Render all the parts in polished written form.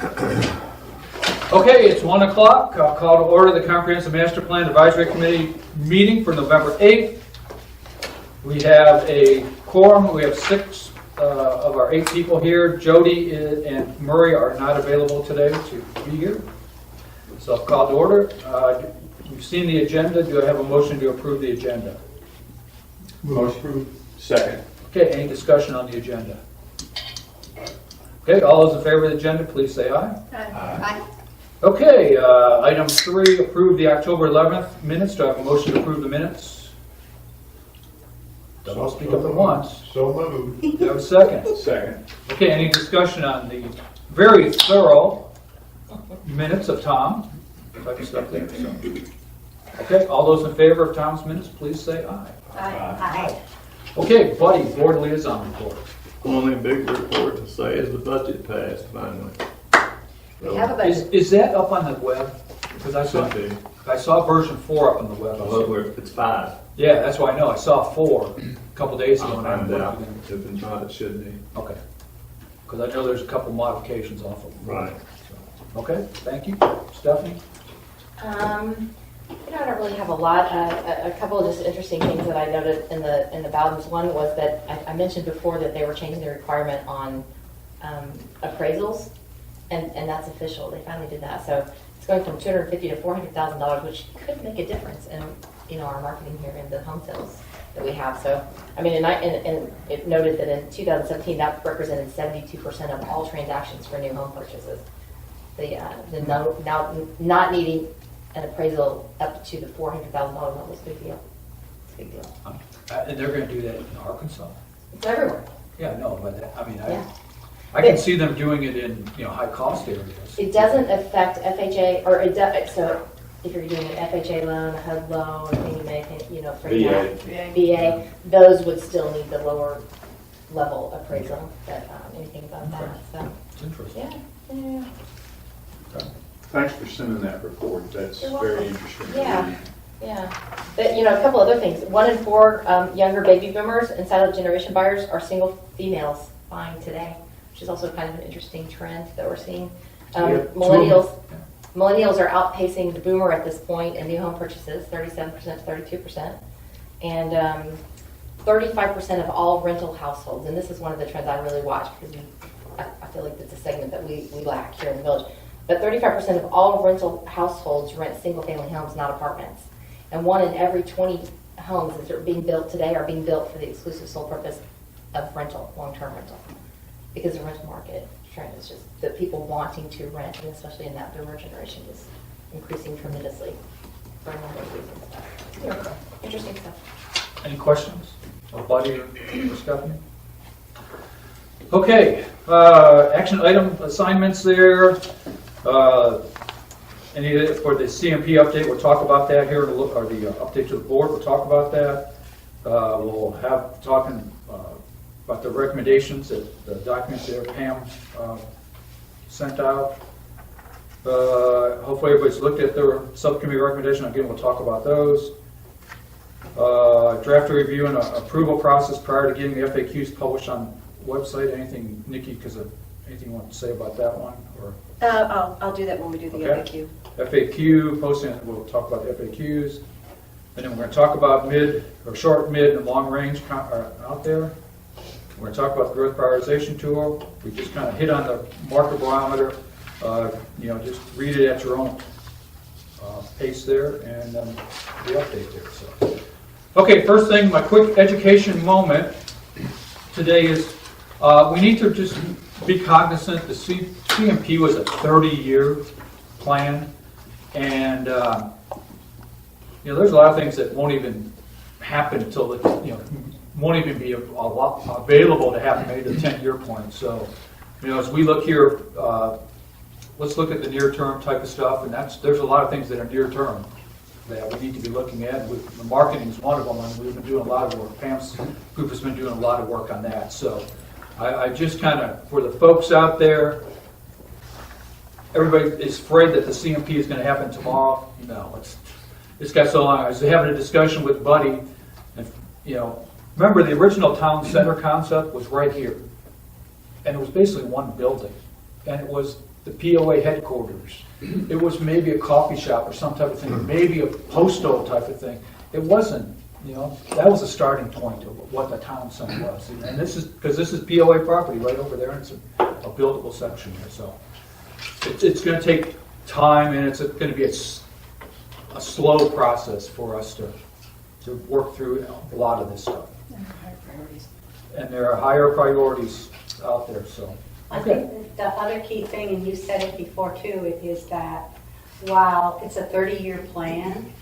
Okay, it's 1 o'clock. I'll call to order the Comprehensive Master Plan Advisory Committee meeting for November 8th. We have a quorum. We have 6 of our 8 people here. Jody and Murray are not available today to be here. So I'll call to order. You've seen the agenda. Do I have a motion to approve the agenda? Motion approved. Second. Okay, any discussion on the agenda? Okay, all those in favor of the agenda, please say aye. Aye. Okay, item 3, approve the October 11th minutes. Do I have a motion to approve the minutes? Don't all speak up at once. So moved. Do I have a second? Second. Okay, any discussion on the very thorough minutes of Tom? Type of stuff there. So. Okay, all those in favor of Tom's minutes, please say aye. Aye. Okay, Buddy, board liaison report. Only big report to say is the budget passed finally. We have a budget. Is that up on the web? Because Should be. I saw version 4 up on the web. It's 5. Yeah, that's why I know. I saw 4 a couple days ago. I'll and I find haven't out. looked If it's not, it should be. again. Okay. Because I know there's a couple modifications off of them. Right. So, okay, thank you. Stephanie? I don't really have a lot. A couple of just interesting things that I noted in the Bowden's. One was that I mentioned before that they were changing the requirement on appraisals, and that's official. They finally did that. So it's going from $250,000 to $400,000, which could make a difference in our marketing here in the home sales that we have. So I mean, and it noted that in 2017 that represented 72% of all transactions for new home purchases. The now not needing an appraisal up to the $400,000 level is a big deal. It's a big deal. And they're going to do that in Arkansas? It's everywhere. Yeah, no, but I mean, Yeah. I can see them doing it in high cost areas. It doesn't affect FHA, or it does. So if you're doing an FHA loan, a HUD loan, Fannie Mae, Freddie Mac, VA, those would still need the lower level appraisal. But anything about that, so It's interesting. yeah. Okay. Thanks for sending that report. That's You're welcome. very interesting. Yeah. Yeah, but a couple other things. 1 in 4 younger baby boomers and silent generation buyers are single females buying today, which is also kind of an interesting trend that we're seeing. Millennials are outpacing the boomer at this point in new home purchases, 37% to 32%, and 35% of all rental households. And this is one of the trends I really watch because I feel like it's a segment that we lack here in the village. But 35% of all rental households rent single-family homes, not apartments. And 1 in every 20 homes that are being built today are being built for the exclusive sole purpose of rental, long-term rental. Because the rental market trend is just that people wanting to rent, and especially in that boomer generation, is increasing tremendously for a number of reasons. Okay. Interesting stuff. Any questions of Buddy or Stephanie? Okay, action item assignments there. Any for the CMP update, we'll talk about that here, or the update to the board, we'll talk about that. We'll have talking about the recommendations, that the documents that Pam sent out. Hopefully everybody's looked at their subcommittee recommendation. Again, we'll talk about those. Draft review and approval process prior to getting the FAQs published on the website. Anything, Nikki, anything you want to say about that one? Or I'll do that when we do the Okay. FAQ. FAQ posting, we'll talk about the FAQs. And then we're going to talk about short, mid, and long range out there. We're going to talk about the growth prioritization tool. We just kind of hit on the market barometer. Just read it at your own pace there, and the update there. So, okay, first thing, my quick education moment today is we need to just be cognizant. The CMP was a 30-year plan, and there's a lot of things that won't even happen until won't even be available to happen maybe the 10-year point. So, as we look here, let's look at the near-term type of stuff, and there's a lot of things that are near-term that we need to be looking at. The marketing is one of them, and we've been doing a lot of work. Pam's group has been doing a lot of work on that. So, I just kind of, for the folks out there, everybody is afraid that the CMP is going to happen tomorrow. No, it's got so long. I was having a discussion with Buddy, and remember the original town center concept was right here, and it was basically one building, and it was the POA headquarters. It was maybe a coffee shop or some type of thing, maybe a postal type of thing. It wasn't, that was a starting point of what the town center was. And this is, because this is POA property right over there, and it's a buildable section here, so. It's gonna take time, and it's gonna be a slow process for us to work through a lot of this stuff. And there are higher priorities out there, so. I think the other key thing, and you said it before too, is that while it's a 30-year plan,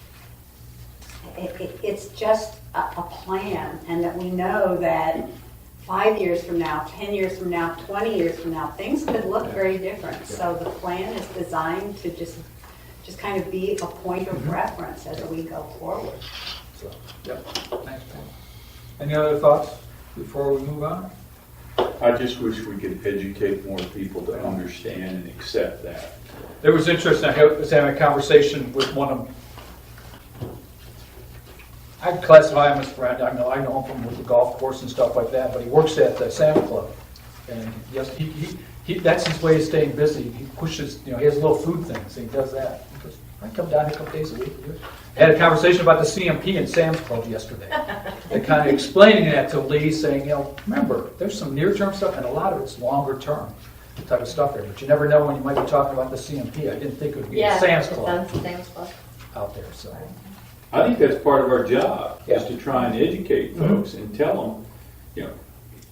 it's just a plan, and that we know that 5 years from now, 10 years from now, 20 years from now, things could look very different. So the plan is designed to just kind of be a point of reference as we go forward. So, yep. Thanks, Pam. Any other thoughts before we move on? I just wish we could educate more people to understand and accept that. It was interesting. I was having a conversation with one of them. I'd classify him as a friend. I know him from the golf course and stuff like that, but he works at the Santa Club. And yes, he that's his way of staying busy. He pushes, he has little food things, and he does that. He goes, I come down here a couple days a week. I had a conversation about the CMP and Sam's Club yesterday. And kind of explaining that to Lee, saying, remember, there's some near-term stuff, and a lot of it's longer-term type of stuff here. But you never know when you might be talking about the CMP. I didn't think it would be the Sam's Club out there. So. I think that's part of our job, Yeah. is to try and educate folks and tell them,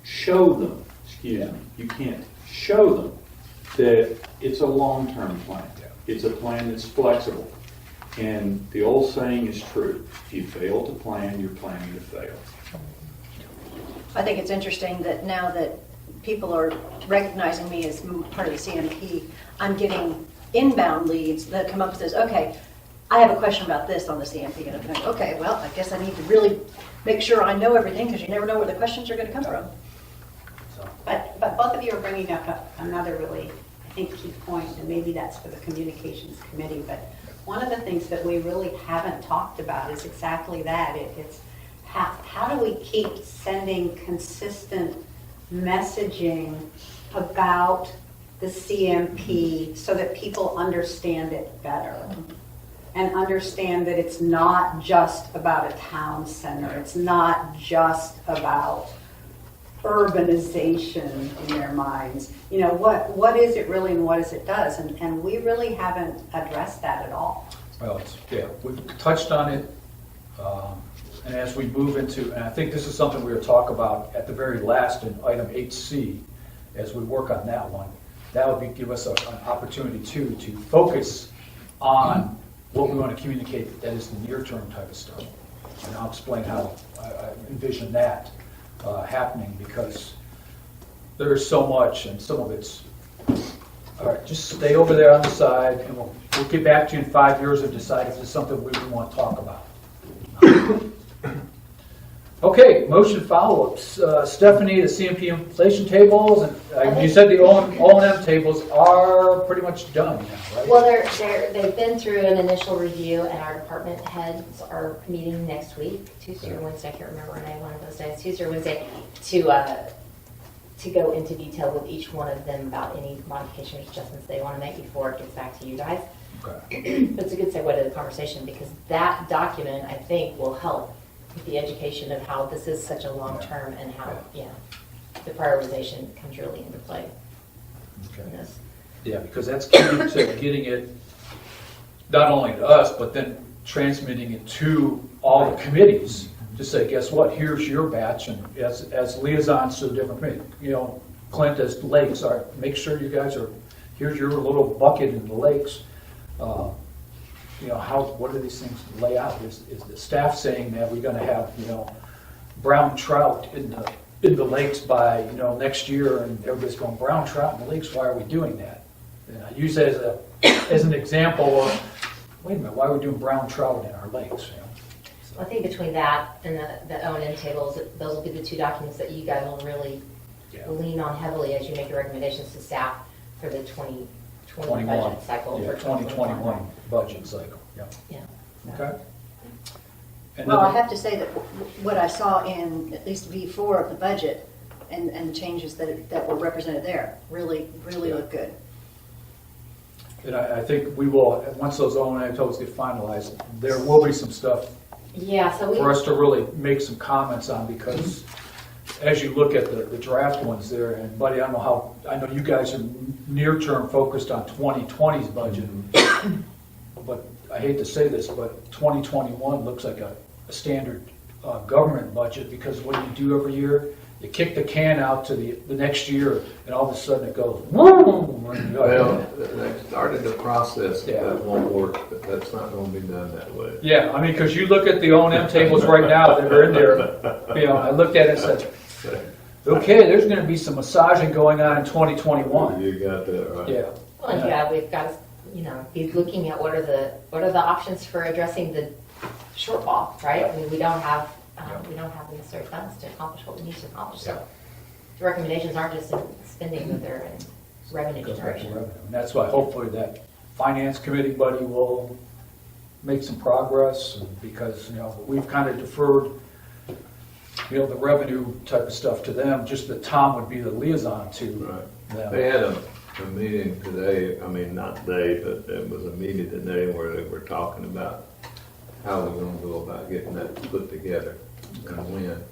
show them, you can't show them that it's a long-term plan. It's a plan that's flexible. And the old saying is true. If you fail to plan, you're planning to fail. I think it's interesting that now that people are recognizing me as part of the CMP, I'm getting inbound leads that come up and says, okay, I have a question about this on the CMP. And I'm like, okay, well, I guess I need to really make sure I know everything, because you never know where the questions are going to come from. But both of you are bringing up another really, I think, key point, and maybe that's for the communications committee, but one of the things that we really haven't talked about is exactly that. It's how do we keep sending consistent messaging about the CMP so that people understand it better and understand that it's not just about a town center. It's not just about urbanization in their minds. What is it really and what is it does? And we really haven't addressed that at all. Well, we've touched on it, and as we move into, and I think this is something we were talking about at the very last in item 8C, as we work on that one, that would give us an opportunity to focus on what we want to communicate that is the near-term type of stuff. And I'll explain how I envision that happening, because there's so much, and some of it's, all right, just stay over there on the side, and we'll get back to you in 5 years and decide if it's something we want to talk about. Okay, motion follow-ups. Stephanie, the CMP inflation tables, and you said the O&M tables are pretty much done now, right? Well, they've been through an initial review, and our department heads are meeting next week, Tuesday or Wednesday, I can't remember one of those days, Tuesday or Wednesday, to go into detail with each one of them about any modifications or adjustments they want to make before it gets back to you guys. Okay. But it's a good segue to the conversation, because that document, I think, will help with the education of how this is such a long-term and how, the prioritization comes really into play in this. Yeah, because that's key to getting it not only to us, but then transmitting it to all the committees to say, guess what, here's your batch, and as liaisons to the different committees, Clint as lakes, make sure you guys here's your little bucket in the lakes. What are these things lay out? Is the staff saying that we're going to have, brown trout in the lakes by, next year, and everybody's going, brown trout in the lakes, why are we doing that? And I use that as an example of, wait a minute, why are we doing brown trout in our lakes? I think between that and the O&M tables, those will be the two documents that you guys will really lean on heavily as you make your recommendations to staff for the 2020 budget cycle. Yeah, for 2021 budget cycle. Yeah. Okay. And Well, I then, have to say that what I saw in at least V4 of the budget and the changes that were represented there really look good. And I think we will, once those O&M totals get finalized, there will be some stuff Yeah, so for us to really make some comments on, because as you look at the draft ones there, and Buddy, I know you guys are near-term focused on 2020's budget, but I hate to say this, but 2021 looks like a standard government budget, because what you do every year, you kick the can out to the next year, and all of a sudden it goes, boom, and Well, they started the process, Yeah. that won't work, but that's not gonna be done that way. yeah, I mean, because you look at the O&M tables right now that are in there, I looked at it and said, okay, there's gonna be some massaging going on in 2021. You got that right. Yeah. Well, yeah, we've got to, be looking at what are the options for addressing the shortfall, right? I mean, we don't have the necessary funds to accomplish what we need to accomplish. So the recommendations aren't just in spending, but they're in revenue Goes back to generation. revenue. And that's why hopefully that finance committee, Buddy, will make some progress, because, we've kind of deferred, the revenue type of stuff to them, just that Tom would be the liaison to Right. them. They had a meeting today, I mean, not today, but it was a meeting today where they were talking about how we're gonna go about getting that put together and when,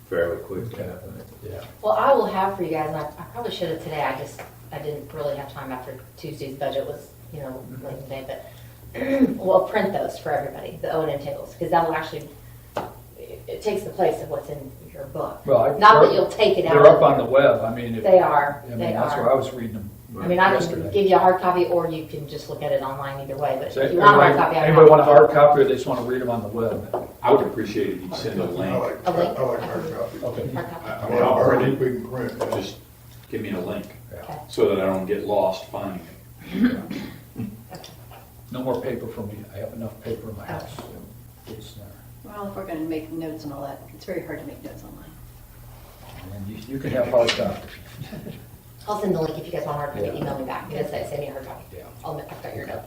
fairly quickly, I think. Yeah. Well, I will have for you guys, and I probably should have today, I didn't really have time after Tuesday's budget was, late in the day, but we'll print those for everybody, the O&M tables, because that will actually, it takes the place of what's in your book. Well, Not that you'll take it out. They're up on the web, I mean. They are, I mean, they that's are. where I was reading them I mean, I can yesterday. give you a hard copy, or you can just look at it online either way, but So if you want a hard anybody copy, I anybody want a can. hard copy, or they just want to read them on the web? I would appreciate it if you'd send a link. A link? I like hard copy. Okay. Hard copy. I I mean, I'll already already, we can print that. just give me a link Okay. so that I don't get lost finding it. No more paper for me, I have enough paper in my house. It's there. Well, if we're going to make notes and all that, it's very hard to make notes online. And you can have hard copy. I'll send the link if you guys want a hard copy, Yeah. email me back, just say, send me a hard copy. Yeah. I've got your note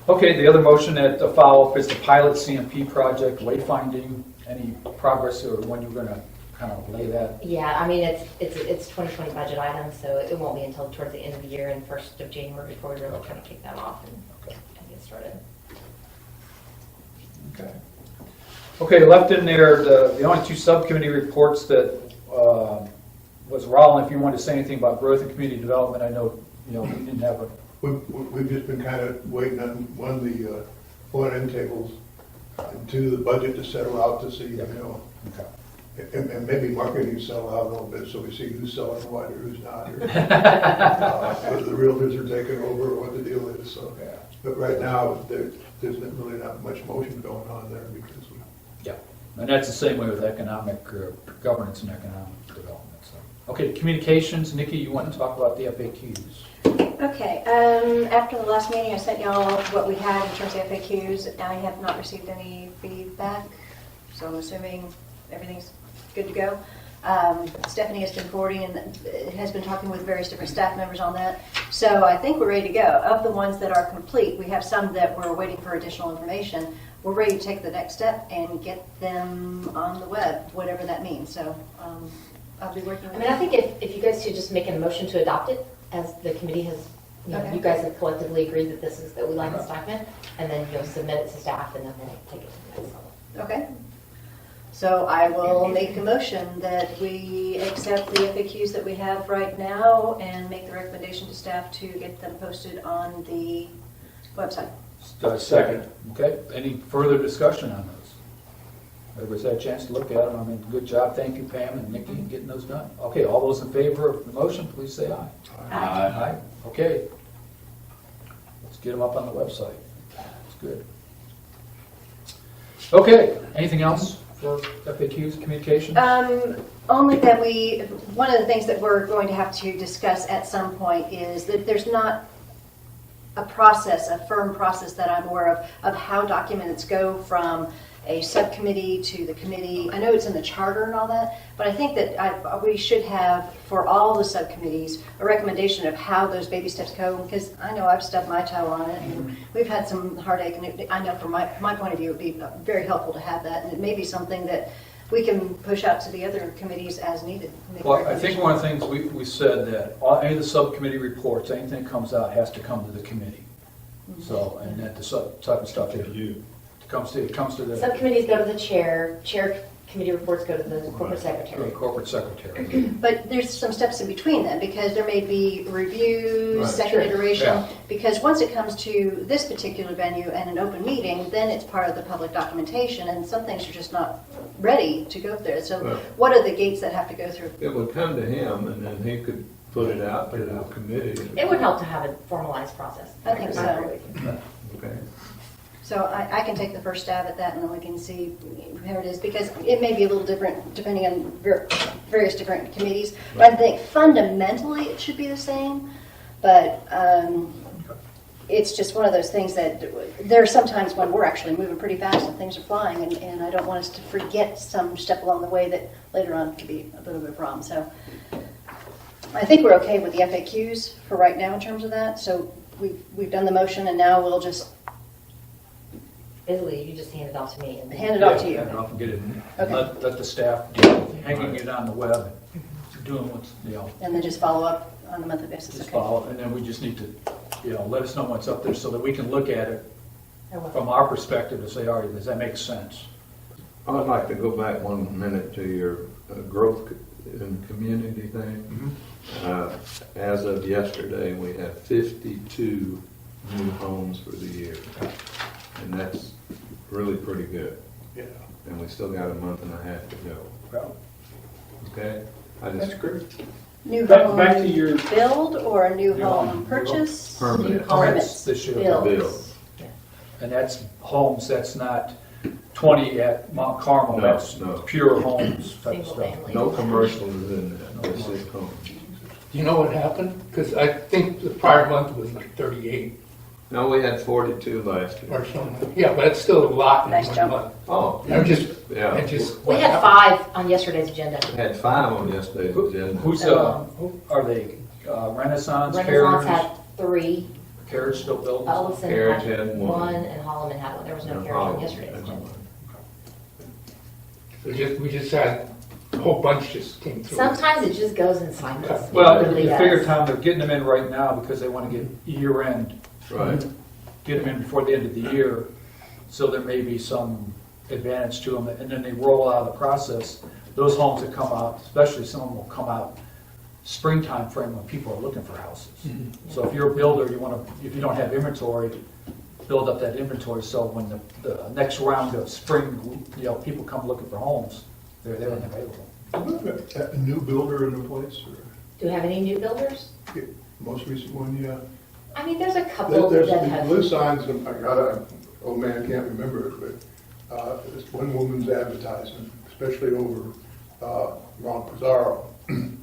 though. Okay, the other motion that the follow-up is the pilot CMP project, wayfinding, any progress, or when you're gonna kind of lay that? Yeah, I mean, it's 2020 budget items, so it won't be until towards the end of the year and 1st of January before we really kind of kick that off and get started. Okay. Okay, left in there, the only two subcommittee reports that was Rolland, if you wanted to say anything about growth and community development. I know, we didn't have a, We've just been kind of waiting on, one, the O&M tables, and two, the budget to settle out to see, okay. and maybe marketing settle out a little bit, so we see who's selling what or who's not, or whether the realtors are taking over or what the deal is, so. Yeah. But right now, there's really not much motion going on there because we. Yeah, and that's the same way with economic governance and economic development. So, okay, communications, Nikki, you want to talk about the FAQs? Okay, after the last meeting, I sent y'all what we had in terms of FAQs. I have not received any feedback, so I'm assuming everything's good to go. Stephanie has been forwarding and has been talking with various different staff members on that. So I think we're ready to go. Of the ones that are complete, we have some that we're waiting for additional information. We're ready to take the next step and get them on the web, whatever that means. So I'll be working with I mean, I think if you guys should just make a motion to adopt it, as the committee has, Okay. you guys have collectively agreed that we like this document, and then you'll submit it to staff, and then they'll take it to the next level. Okay. So I will make a motion that we accept the FAQs that we have right now and make the recommendation to staff to get them posted on the website. Second. Okay, any further discussion on those? Everybody's had a chance to look at them. I mean, good job. Thank you, Pam and Nikki, in getting those done. Okay, all those in favor of the motion, please say aye. Aye. Okay. Let's get them up on the website. That's good. Okay, anything else for FAQs, communications? Only that one of the things that we're going to have to discuss at some point is that there's not a firm process that I'm aware of how documents go from a subcommittee to the committee. I know it's in the charter and all that, but I think that we should have, for all the subcommittees, a recommendation of how those baby steps go, because I know I've stubbed my toe on it, and we've had some heartache, and I know from my point of view, it would be very helpful to have that, and it may be something that we can push out to the other committees as needed. Make Well, I think one of the things we said that any of the subcommittee reports, anything that comes out has to come to the committee. So, and that the type of stuff that You. it comes to the Subcommittees go to the chair committee reports go to the corporate to the secretary. corporate secretary. But there's some steps in between then, because there may be reviews, Right. second Sure. iteration. Yeah. Because once it comes to this particular venue and an open meeting, then it's part of the public documentation, and some things are just not ready to go there. So Right. what are the gates that have to go through? It would come to him, and then he could put it out to the committee. It would help to have a formalized process. I think so. agree with you. Okay. So I can take the first stab at that, and then we can see how it is, because it may be a little different depending on various different committees. But I think fundamentally it should be the same, but it's just one of those things that there are some times when we're actually moving pretty fast and things are flying, and I don't want us to forget some step along the way that later on could be a bit of a problem. So I think we're okay with the FAQs for right now in terms of that. So we've done the motion, and now we'll just Basically, you just hand it off to me. And hand it off to you. Hand it off and get it, Okay. let the staff deal with hanging it on the web, doing what's, And then just follow up on a monthly basis. just Okay. follow, and then we just need to, let us know what's up there so that we can look at it I will. from our perspective and say, all right, does that make sense? I'd like to go back 1 minute to your growth and community thing. As of yesterday, we have 52 new homes for the year. And that's really pretty good. Yeah. And we still got a month and a half to go. Well, Okay? I That's just, great. New Back home to your, build or a new New home home. purchase? Permanent. Permits. This year. Bills. Bill. Yeah. And that's homes, that's not 20 at Mount Carmel, No, that's no. pure homes type of Single stuff. family. no commercial is in that. This is home. You know what happened? Because I think the prior month was like 38 No, we had 42 last year. or something. Yeah, but it's still a lot in Nice one jump. month. Oh, I'm just, yeah. I just. We had 5 on yesterday's agenda. We had 5 on yesterday's agenda. Who's, who are they, Renaissance, Renaissance Carriage? had 3, Carriage still building? Ellison Carriage had had 1, one. and Holloman had 1. There was no And carriage on Holland. yesterday's agenda. We just had, a whole bunch just came through. Sometimes it just goes in cycles. It Well, really you does. figure, Tom, they're getting them in right now because they want to get year-end, Right. get them in before the end of the year, so there may be some advantage to them, and then they roll out of the process. Those homes that come out, especially some of them will come out springtime frame when people are looking for houses. So if you're a builder, if you don't have inventory, build up that inventory, so when the next round of spring, people come looking for homes, they're there and available. A new builder in the place, or Do we have any new builders? most recent one, yeah. I mean, there's a couple There's that some have. blue signs, and old man can't remember it, but this one woman's advertising, especially over Ron Pizarro.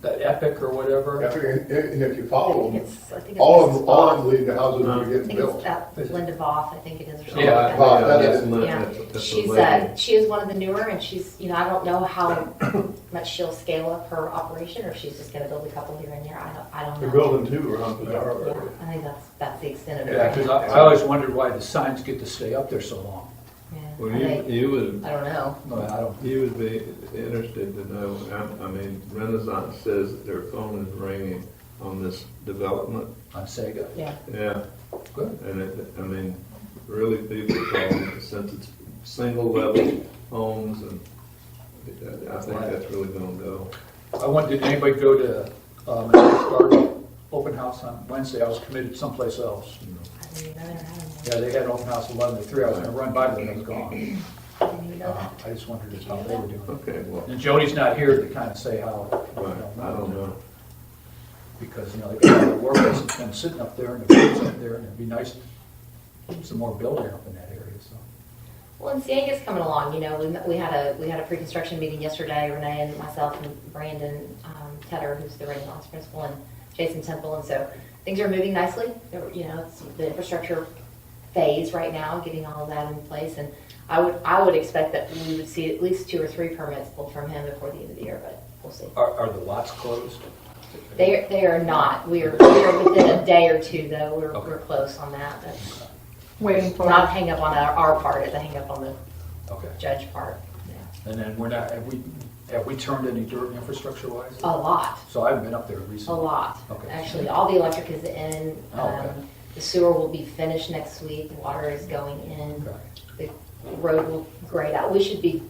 That Epic or whatever. And if you follow them, I think all it's of them lead to houses that are I getting think it's built. that Linda Voth, I think it is. Or something Yeah, like that. Voth, that that's is- Lynn, Yeah, that's the she's lady. she is one of the newer, and she's I don't know how much she'll scale up her operation, or if she's just going to build a couple here and there. I don't know. They're building two around Pizarro Yeah, area. I think that's the extent of it. Yeah, right because now. I always wondered why the signs get to stay up there so long. Yeah, Well, I think- you would, I don't know. No, I don't. you would be interested to know, I mean, Renaissance says that their phone is ringing on this development. On Sega. Yeah. Yeah, Good. and really people are calling, since it's single level homes, and I think that's really gonna go. Did anybody go to Garden open house on Wednesday? I was committed someplace else. I didn't even know they were having one. Yeah, they had open house 11 to 3. I was going to run by them, and I was gone. I didn't even know that. I just wondered how they were doing. Okay, well, And Jody's not here to kind of say how. right, I don't know. Because, they got their workers that's been sitting up there and the food's up there, and it'd be nice to keep some more building up in that area, so. Well, and Siega's coming along. We had a pre-construction meeting yesterday. Renee and myself and Brandon Tedder, who's the Renaissance principal, and Jason Temple, and so things are moving nicely. It's the infrastructure phase right now, getting all of that in place, and I would expect that we would see at least 2 or 3 permits pulled from him before the end of the year, but we'll see. Are the lots closed? They are not. We are within a day or 2 though. Okay. We're close on that. That's Waiting for not a hang up on our part. It's a hang up on the Okay. judge part. Yeah. And then we're not, have we turned any dirt infrastructure wise? A lot, So I haven't been up there a recently. lot. Okay. Actually, all the electric is in. Oh, okay. The sewer will be finished next week. The water is going in. Okay. The road will grade out. We should be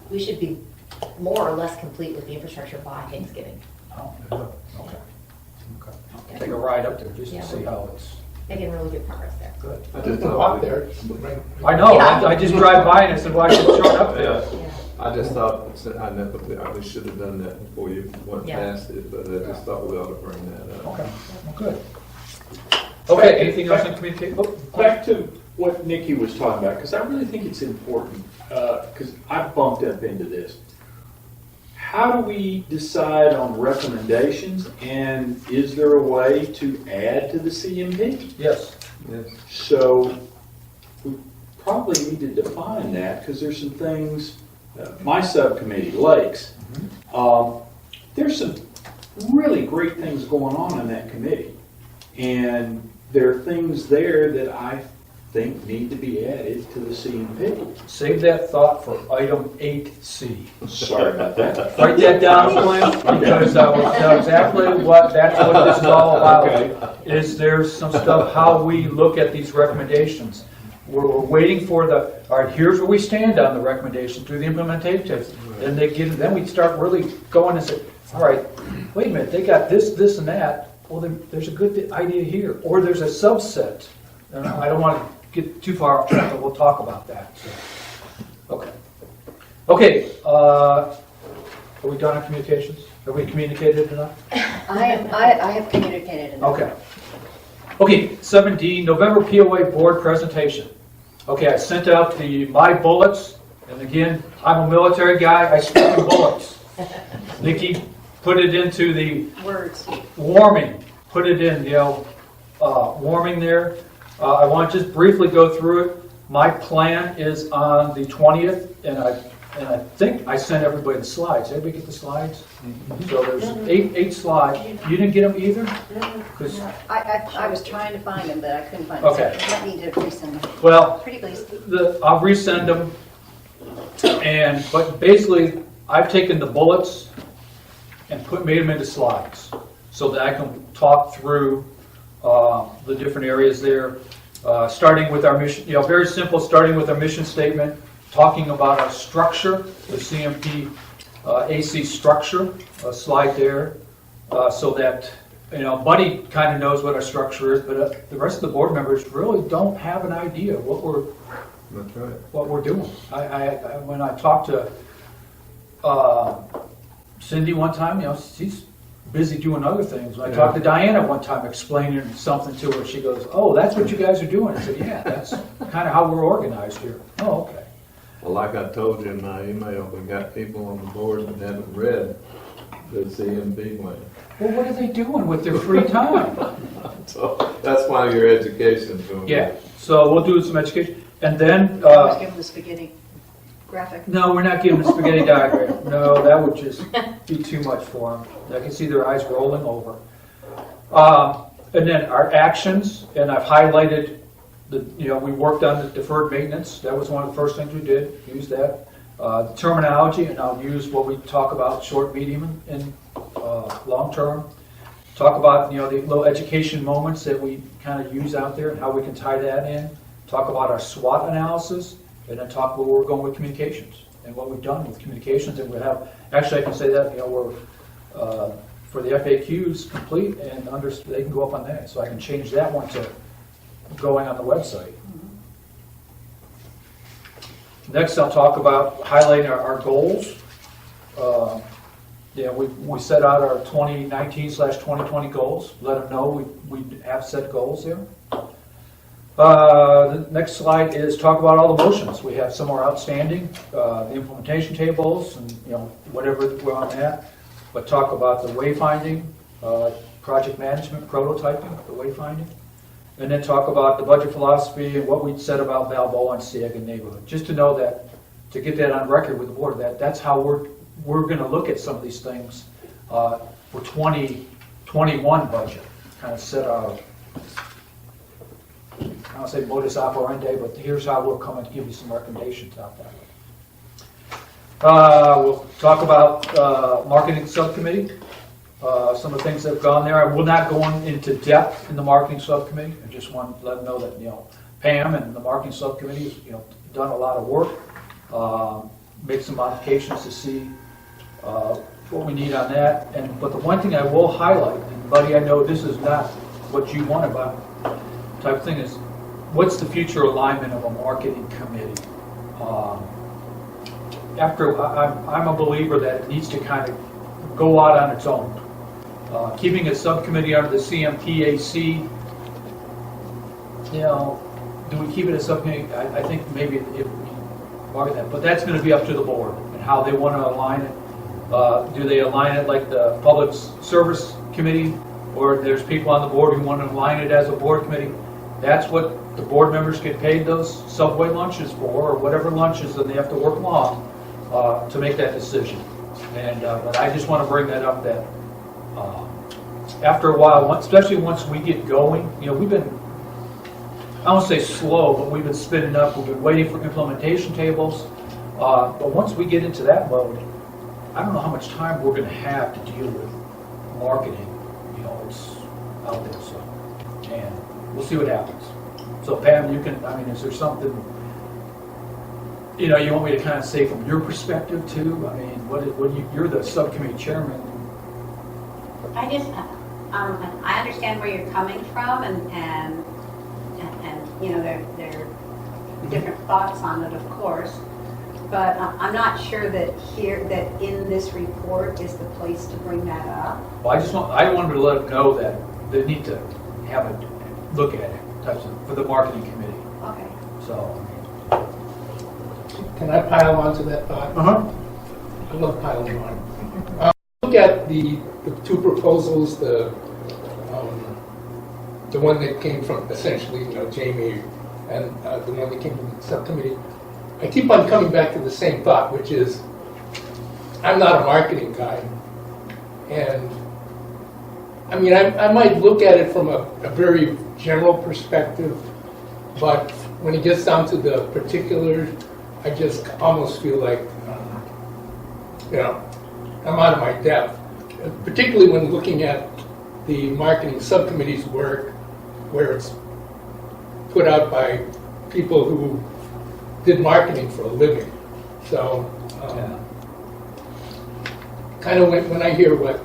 more or less complete with the infrastructure by Thanksgiving. Oh, good. Okay. Okay. I'll take a ride up there just Yeah. to see how it's Making really good progress there. good. I You just can walk thought, there. I know, Yeah. I just drive by and I said, why should I short up there? yeah, I just thought, we should have done that before you went Yeah. past it, but I just thought we ought to bring that up. Okay, well, good. Okay, anything else in communication? Oh, Back to what Nikki was talking about, because I really think it's important, because I bumped up into this. How do we decide on recommendations, and is there a way to add to the CMP? yes. Yes. So we probably need to define that, because there's some things, my subcommittee, Lakes, there's some really great things going on in that committee. And there are things there that I think need to be added to the CMP. Save that thought for item 8C. Sorry about that. Write that down, Clint, because I will tell exactly that's what this is all about. Is there's some stuff, how we look at these recommendations. We're waiting for all right, here's where we stand on the recommendation through the implementation. Then we start really going and say, all right, wait a minute, they got this, this, and that. Well, there's a good idea here, or there's a subset. And I don't want to get too far off track, but we'll talk about that. So. Okay. Okay, are we done on communications? Have we communicated enough? I have communicated enough. Okay. Okay, 7D, November POA board presentation. Okay, I sent out my bullets, and again, I'm a military guy, I speak in bullets. Nikki put it into the Words. warming, put it in, warming there. I want to just briefly go through it. My plan is on the 20th, and I think I sent everybody the slides. Did everybody get the slides? So there's eight slides. You didn't get them either? 'Cause- I was trying to find them, but I couldn't find them. Okay. So let me to resend them. well, Pretty please. I'll resend them. But basically, I've taken the bullets and made them into slides so that I can talk through the different areas there. Starting with our mission, very simple, starting with our mission statement, talking about our structure, the CMP AC structure, a slide there, so that, Buddy kind of knows what our structure is, but the rest of the board members really don't have an idea what That's right. we're doing. When I talked to Cindy one time, she's busy doing other things. When I talked to Diana one time explaining something to her, she goes, "Oh, that's what you guys are doing." I said, "Yeah, that's kind of how we're organized here." "Oh, okay." Well, like I told you in my email, we got people on the board that haven't read the CMP plan. Well, what are they doing with their free time? So that's why your education's going. Yeah, so we'll do some education. And then, Always give them the spaghetti graphic. no, we're not giving the spaghetti diagram. No, that would just be too much for them. I can see their eyes rolling over. And then our actions, and I've highlighted we worked on the deferred maintenance. That was one of the first things we did, use that. The terminology, and I'll use what we talk about, short, medium, and long term. Talk about, the little education moments that we kind of use out there and how we can tie that in. Talk about our SWOT analysis, and then talk where we're going with communications and what we've done with communications. And we have, actually I can say that, we're, for the FAQs complete, and they can go up on that. So I can change that one to going on the website. Next, I'll talk about highlighting our goals. We set out our 2019/2020 goals. Let them know we have set goals there. The next slide is talk about all the motions. We have some are outstanding, the implementation tables, and whatever we're on that. But talk about the wayfinding, project management, prototyping, the wayfinding. And then talk about the budget philosophy and what we said about Balboa and SEAG and neighborhood. Just to know that, to get that on record with the board, that's how we're going to look at some of these things for 2021 budget. Kind of set our, I don't say modus operandi, but here's how we'll come and give you some recommendations out that way. We'll talk about marketing subcommittee, some of the things that have gone there. I will not go into depth in the marketing subcommittee. I just want to let them know that, Pam and the marketing subcommittee has, done a lot of work, made some modifications to see what we need on that. But the one thing I will highlight, and Buddy, I know this is not what you want about type of thing, is what's the future alignment of a marketing committee? I'm a believer that it needs to kind of go out on its own. Keeping a subcommittee under the CMPAC, do we keep it a subcommittee? I think maybe if we market that, but that's going to be up to the board and how they want to align it. Do they align it like the Public Service Committee, or there's people on the board who want to align it as a board committee? That's what the board members get paid those Subway lunches for, or whatever lunches, and they have to work long to make that decision. But I just want to bring that up that after a while, especially once we get going, we've been, I won't say slow, but we've been spinning up. We've been waiting for implementation tables. But once we get into that mode, I don't know how much time we're going to have to deal with marketing. It's out there, so, and we'll see what happens. So Pam, is there something, you want me to kind of say from your perspective too? You're the subcommittee chairman. I just, I understand where you're coming from, and there are different thoughts on it, of course. But I'm not sure that in this report is the place to bring that up. Well, I wanted to let them know that they need to have a look at it for the marketing committee. Okay. So. Can I pile on to that thought? I love piling on. Look at the two proposals, the one that came from essentially, Jamie, and the one that came from the subcommittee. I keep on coming back to the same thought, which is, I'm not a marketing guy, and I might look at it from a very general perspective, but when it gets down to the particulars, I just almost feel like, I'm out of my depth, particularly when looking at the marketing subcommittee's work, where it's put out by people who did marketing for a living. So, kind of when I hear what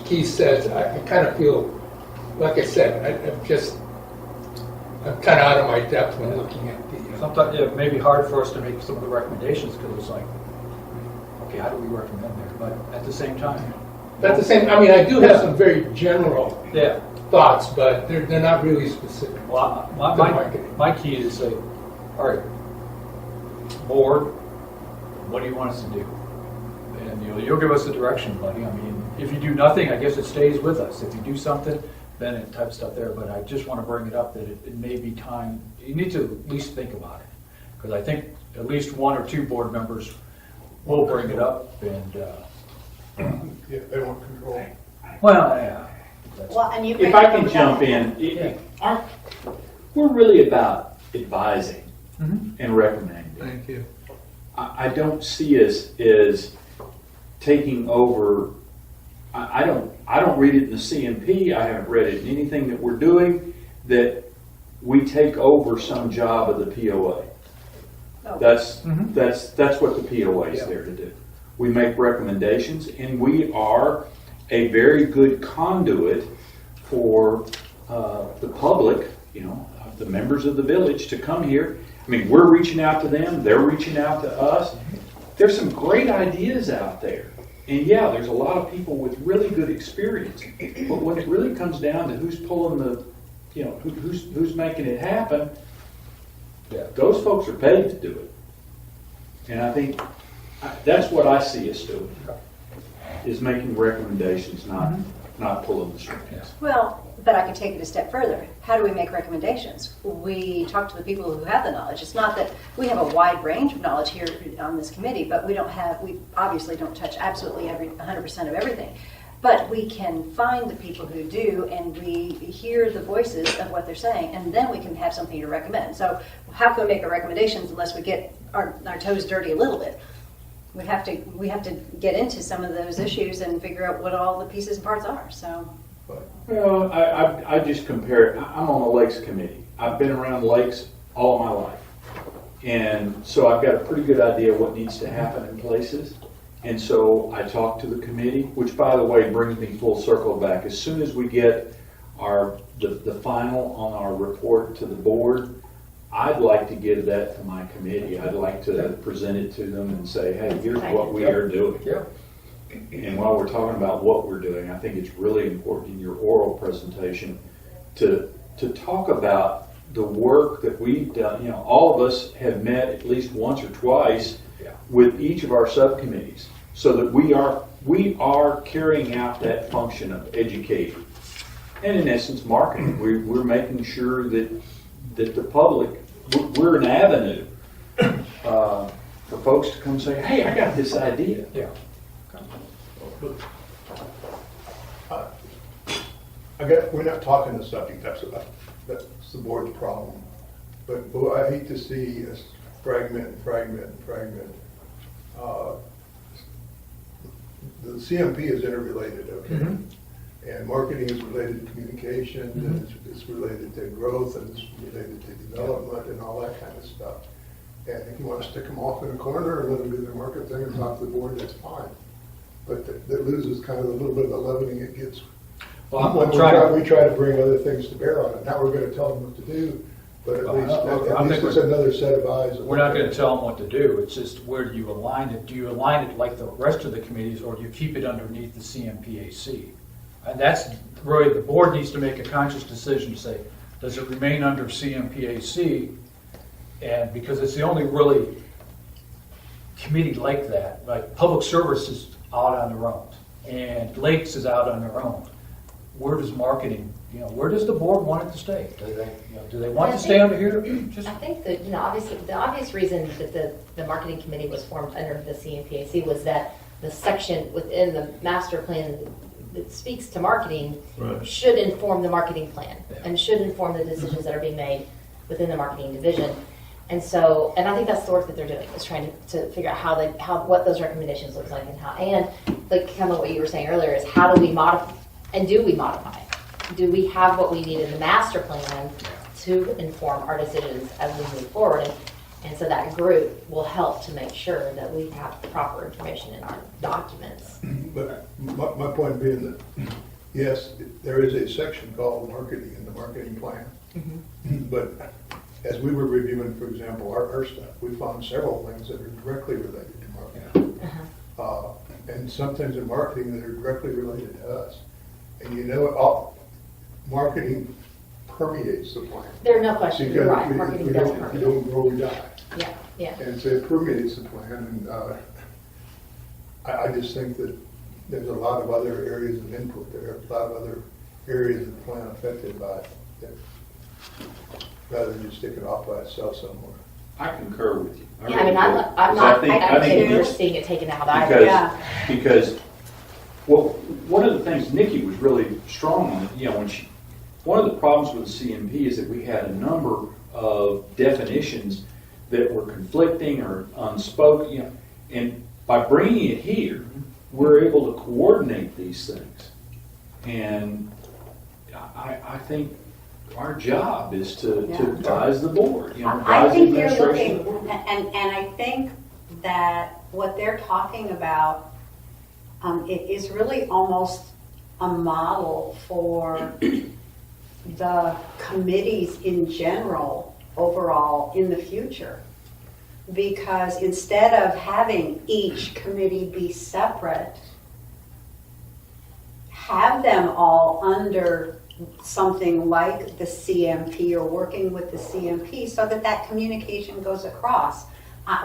Keith says, I kind of feel, like I said, I'm kind of out of my depth when looking at the. Sometimes it may be hard for us to make some of the recommendations because it's like, okay, how do we recommend there? But at the same time. I do have some very general thoughts, but they're not really specific. Well, my key is to say, all right, board, what do you want us to do? And you'll give us the direction, buddy. If you do nothing, I guess it stays with us. If you do something, then it type stuff there. But I just want to bring it up that it may be time. You need to at least think about it, because I think at least one or two board members will bring it up. And Yeah, they want control. well, yeah. Well, and you. If I can jump in, we're really about advising and recommending. Thank you. I don't see us as taking over. I don't read it in the CMP. I haven't read it in anything that we're doing that we take over some job of the POA. Oh. That's what the POA is there to do. We make recommendations, and we are a very good conduit for the public, the members of the village to come here. We're reaching out to them, they're reaching out to us. There's some great ideas out there. And yeah, there's a lot of people with really good experience. But when it really comes down to who's pulling the, who's making it happen, those folks are paid to do it. And I think that's what I see us doing, is making recommendations, not pulling the strings. Well, but I could take it a step further. How do we make recommendations? We talk to the people who have the knowledge. It's not that we have a wide range of knowledge here on this committee, but we obviously don't touch absolutely 100% of everything. But we can find the people who do, and we hear the voices of what they're saying, and then we can have something to recommend. So how can we make our recommendations unless we get our toes dirty a little bit? we have to get into some of those issues and figure out what all the pieces and parts are, so. Well, I just compare it. I'm on the Lakes Committee. I've been around lakes all of my life. And so I've got a pretty good idea what needs to happen in places. And so I talk to the committee, which by the way brings me full circle back. As soon as we get the final on our report to the board, I'd like to give that to my committee. I'd like to present it to them and say, hey, here's what we are doing. Yeah. And while we're talking about what we're doing, I think it's really important in your oral presentation to talk about the work that we've done. You know, all of us have met at least once or twice with each of our subcommittees, so that we are carrying out that function of educating and in essence marketing. We're making sure that the public, we're an avenue for folks to come say, hey, I got this idea. Yeah. We're not talking the subject, that's the board's problem. But boy, I hate to see us fragment. The CMP is interrelated, okay? Mm-hmm. And marketing is related to communication, and it's related to growth, and it's related to development and all that kind of stuff. And if you want to stick them off in a corner and let them do their market thing and talk to the board, that's fine. But that loses kind of a little bit of the leavening it gets. Well, When we try to bring other things to bear on it. Now we're going to tell them what to do, but at least it's another set of eyes. We're not going to tell them what to do. It's just where do you align it? Do you align it like the rest of the committees, or do you keep it underneath the CMPAC? And that's really, the board needs to make a conscious decision to say, does it remain under CMPAC? And because it's the only really committee like that, like public service is out on their own, and lakes is out on their own. Where does marketing, where does the board want it to stay? Do they want to stay under here? I think that, obviously, the obvious reason that the marketing committee was formed under the CMPAC was that the section within the master plan that speaks to marketing should inform the marketing plan and should inform the decisions that are being made within the marketing division. And so, and I think that's the work that they're doing, is trying to figure out what those recommendations look like and like kind of what you were saying earlier is how do we modify, and do we modify it? Do we have what we need in the master plan to inform our decisions as we move forward? And so that group will help to make sure that we have the proper information in our documents. But my point being that, yes, there is a section called marketing in the marketing plan. But as we were reviewing, for example, our stuff, we found several things that are directly related to marketing. And some things in marketing that are directly related to us. And marketing permeates the plan. There's no question, you're right, Because marketing does if you permeate. don't grow, we die. Yeah. And so it permeates the plan, and I just think that there's a lot of other areas of input there, a lot of other areas of the plan affected by it, rather than just stick it off by itself somewhere. I concur with you. Yeah, I mean, I'm not, I think you're seeing it taken out either. Because, well, one of the things Nikki was really strong on, one of the problems with the CMP is that we had a number of definitions that were conflicting or unspoken, and by bringing it here, we're able to coordinate these things. And I think our job is to advise the board, I advise the think you're administration. looking, and I think that what they're talking about it is really almost a model for the committees in general overall in the future. Because instead of having each committee be separate, have them all under something like the CMP or working with the CMP so that communication goes across.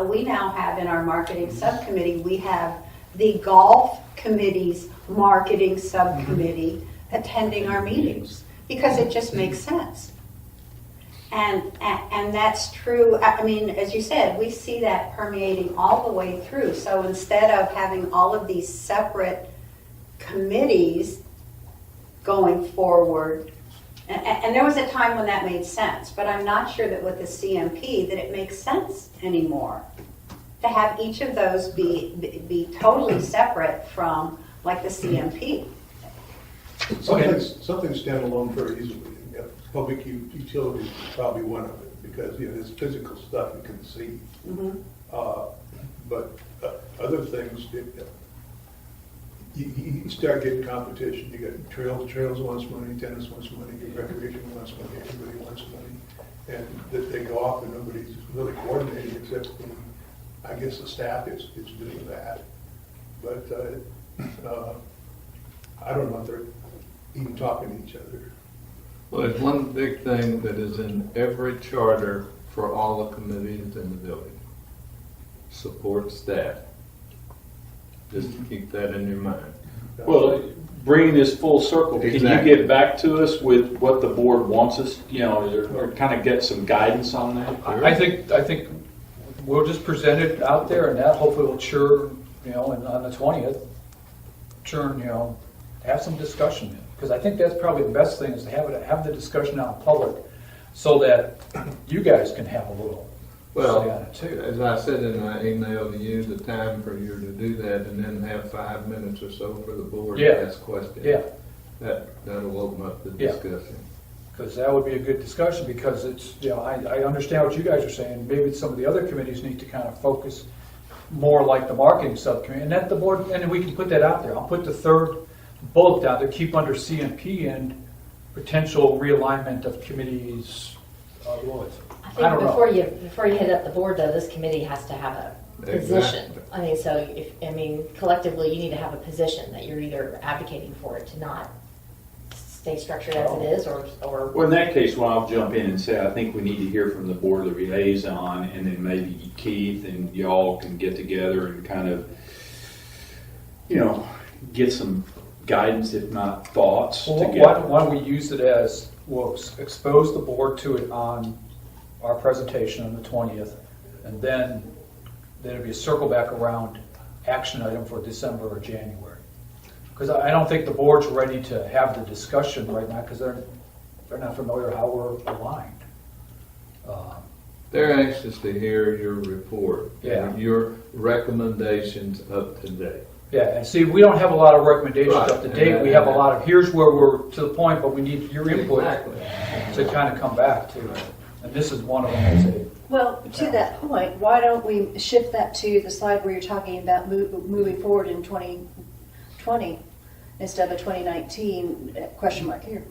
We now have in our marketing subcommittee, we have the golf committee's marketing subcommittee attending our meetings because it just makes sense. And that's true. I mean, as you said, we see that permeating all the way through. So instead of having all of these separate committees going forward, and there was a time when that made sense, but I'm not sure that with the CMP that it makes sense anymore to have each of those be totally separate from like the CMP. Something standalone very easily. Public utilities is probably one of it, because, there's physical stuff you can see. But other things, you start getting competition. You got trails wants money, tennis wants money, recreation wants money, everybody wants money. And that they go off and nobody's really coordinating except I guess the staff is doing that. But I don't know if they're even talking to each other. Well, there's one big thing that is in every charter for all the committees in the building. Support staff. Just keep that in your mind. Well, bringing this full circle, can you Exactly. get back to us with what the board wants us, or kind of get some guidance on that? I think we'll just present it out there, and that hopefully will churn, and on the 20th, have some discussion. Because I think that's probably the best thing, is to have the discussion out in public, so that you guys can have a little say on Well, it too. as I said in my email to you, the time for you to do that, and then have 5 minutes or so for the board Yeah. to ask questions. Yeah. That'll open up the Yeah. discussion. Because that would be a good discussion, because it's, I understand what you guys are saying. Maybe some of the other committees need to kind of focus more like the marketing subcommittee, and that the board, and we can put that out there. I'll put the third bullet down there, keep under CMP and potential realignment of committees. I I think don't know. before you hit up the board, though, this committee has to have a position. Exactly. I mean, so collectively, you need to have a position that you're either advocating for it to not stay structured as it is, or Well, in that case, well, I'll jump in and say, I think we need to hear from the board of liaison, and then maybe Keith and y'all can get together and kind of, get some guidance, if not thoughts, Well, together. why don't we use it as, we'll expose the board to it on our presentation on the 20th, and then there'll be a circle back around action item for December or January. Because I don't think the board's ready to have the discussion right now, because they're not familiar how we're aligned. They're anxious to hear your report. Yeah. And your recommendations up to date. Yeah, and see, we don't have a lot of recommendations Right. up to date. We have a lot of, here's where we're to the point, but we need your input to kind of come back to. And this is one of them that's Well, to that point, why don't we shift that to the slide where you're talking about moving forward in 2020 instead of 2019, question mark here.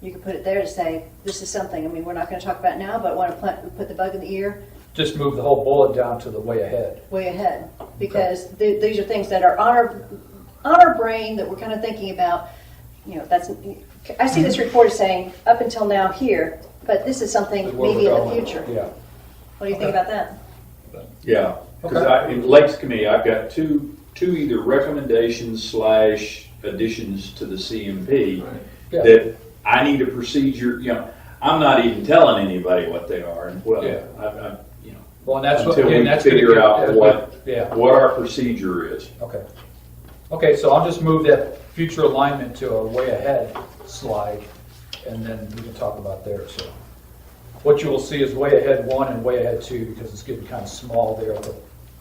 You could put it there to say, this is something, we're not going to talk about it now, but want to put the bug in the ear just move the whole bullet down to the way ahead. way ahead. Because these are things that are on our brain that we're kind of thinking about. I see this report as saying, up until now here, but this is something Where maybe we're in the going. future. Yeah. What do you think about that? Yeah, because Okay. in Lakes Committee, I've got two either recommendations / additions to the CMP Right. Yeah. that I need a procedure, I'm not even telling anybody what they are, and Yeah. I Well, and that's what, until again, we that's gonna figure get- out what Yeah, our procedure is. okay. Okay, so I'll just move that future alignment to a way ahead slide, and then we can talk about there, so. What you will see is way ahead 1 and way ahead 2, because it's getting kind of small there at the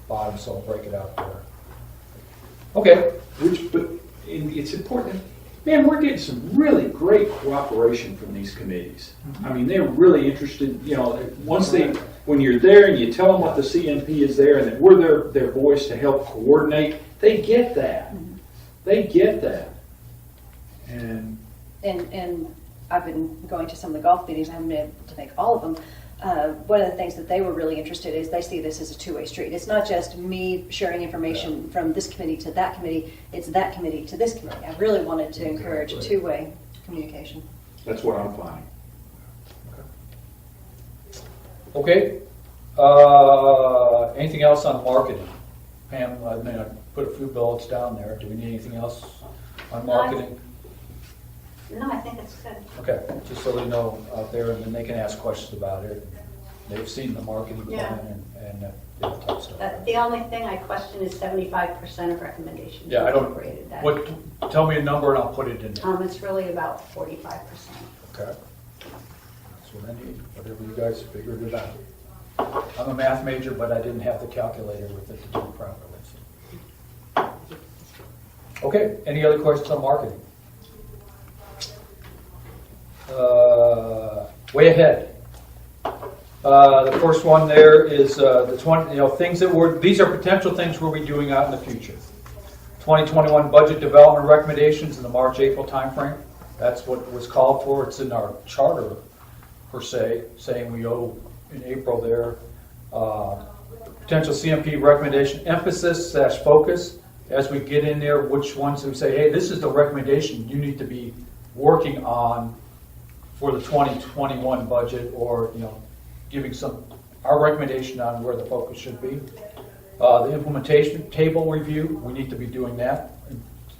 bottom, so I'll break it out there. Okay, But it's important. Man, we're getting some really great cooperation from these committees. They're really interested, when you're there and you tell them what the CMP is there and that we're their voice to help coordinate, they get that. They get that. And And I've been going to some of the golf meetings, I haven't been able to make all of them. One of the things that they were really interested in is they see this as a two-way street. It's not just me sharing information from this committee to that committee, it's that committee to this committee. I really wanted to encourage a two-way communication. that's what I'm finding. okay. Anything else on marketing? Pam, I put a few bullets down there. Do we need anything else on marketing? No, I think it's good. Okay, just so they know out there, and then they can ask questions about it. They've seen the marketing Yeah. plan and that type of stuff. The only thing I question is 75% of recommendations. Yeah, I don't, incorporated that. tell me a number and I'll put it in there. It's really about 45%. Okay. That's what I need, whatever you guys figured it out. I'm a math major, but I didn't have the calculator with it to do it properly. So. Okay, any other questions on marketing? Way ahead. The first one there is the 20, things that these are potential things we'll be doing out in the future. 2021 budget development recommendations in the March-April timeframe. That's what was called for. It's in our charter, per se, saying we owe in April there. Potential CMP recommendation emphasis / focus as we get in there, which ones we say, hey, this is the recommendation you need to be working on for the 2021 budget, or giving our recommendation on where the focus should be. The implementation table review, we need to be doing that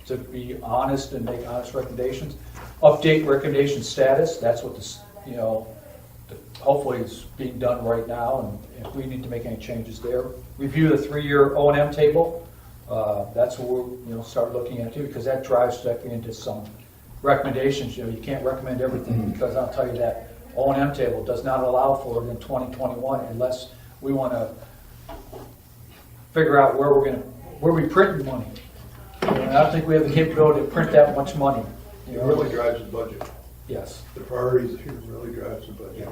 to be honest and make honest recommendations. Update recommendation status, that's what this, hopefully is being done right now, and if we need to make any changes there. Review the 3-year O&M table, that's what we'll start looking at too, because that drives directly into some recommendations. You can't recommend everything, because I'll tell you that O&M table does not allow for it in 2021 unless we want to figure out where we print money. I don't think we have the capability to print that much money. It really drives the budget. Yes. The priorities here really drives the budget.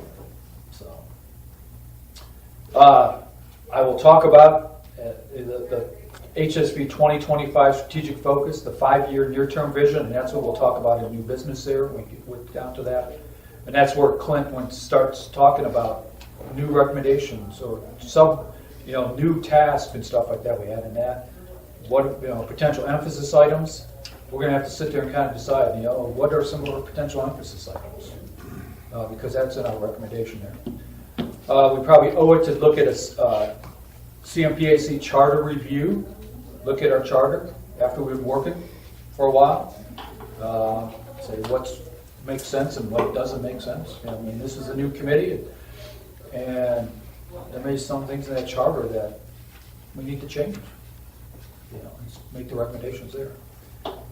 So, I will talk about the HSV 2025 strategic focus, the 5-year near-term vision, and that's what we'll talk about in new business there when we get down to that. And that's where Clint starts talking about new recommendations or some, new tasks and stuff like that we had in that. What, potential emphasis items. We're going to have to sit there and kind of decide, what are some of our potential emphasis items? Because that's in our recommendation there. We probably owe it to look at a CMPAC charter review, look at our charter after we've been working for a while, say what makes sense and what doesn't make sense. This is a new committee, and there may be some things in that charter that we need to change. Make the recommendations there.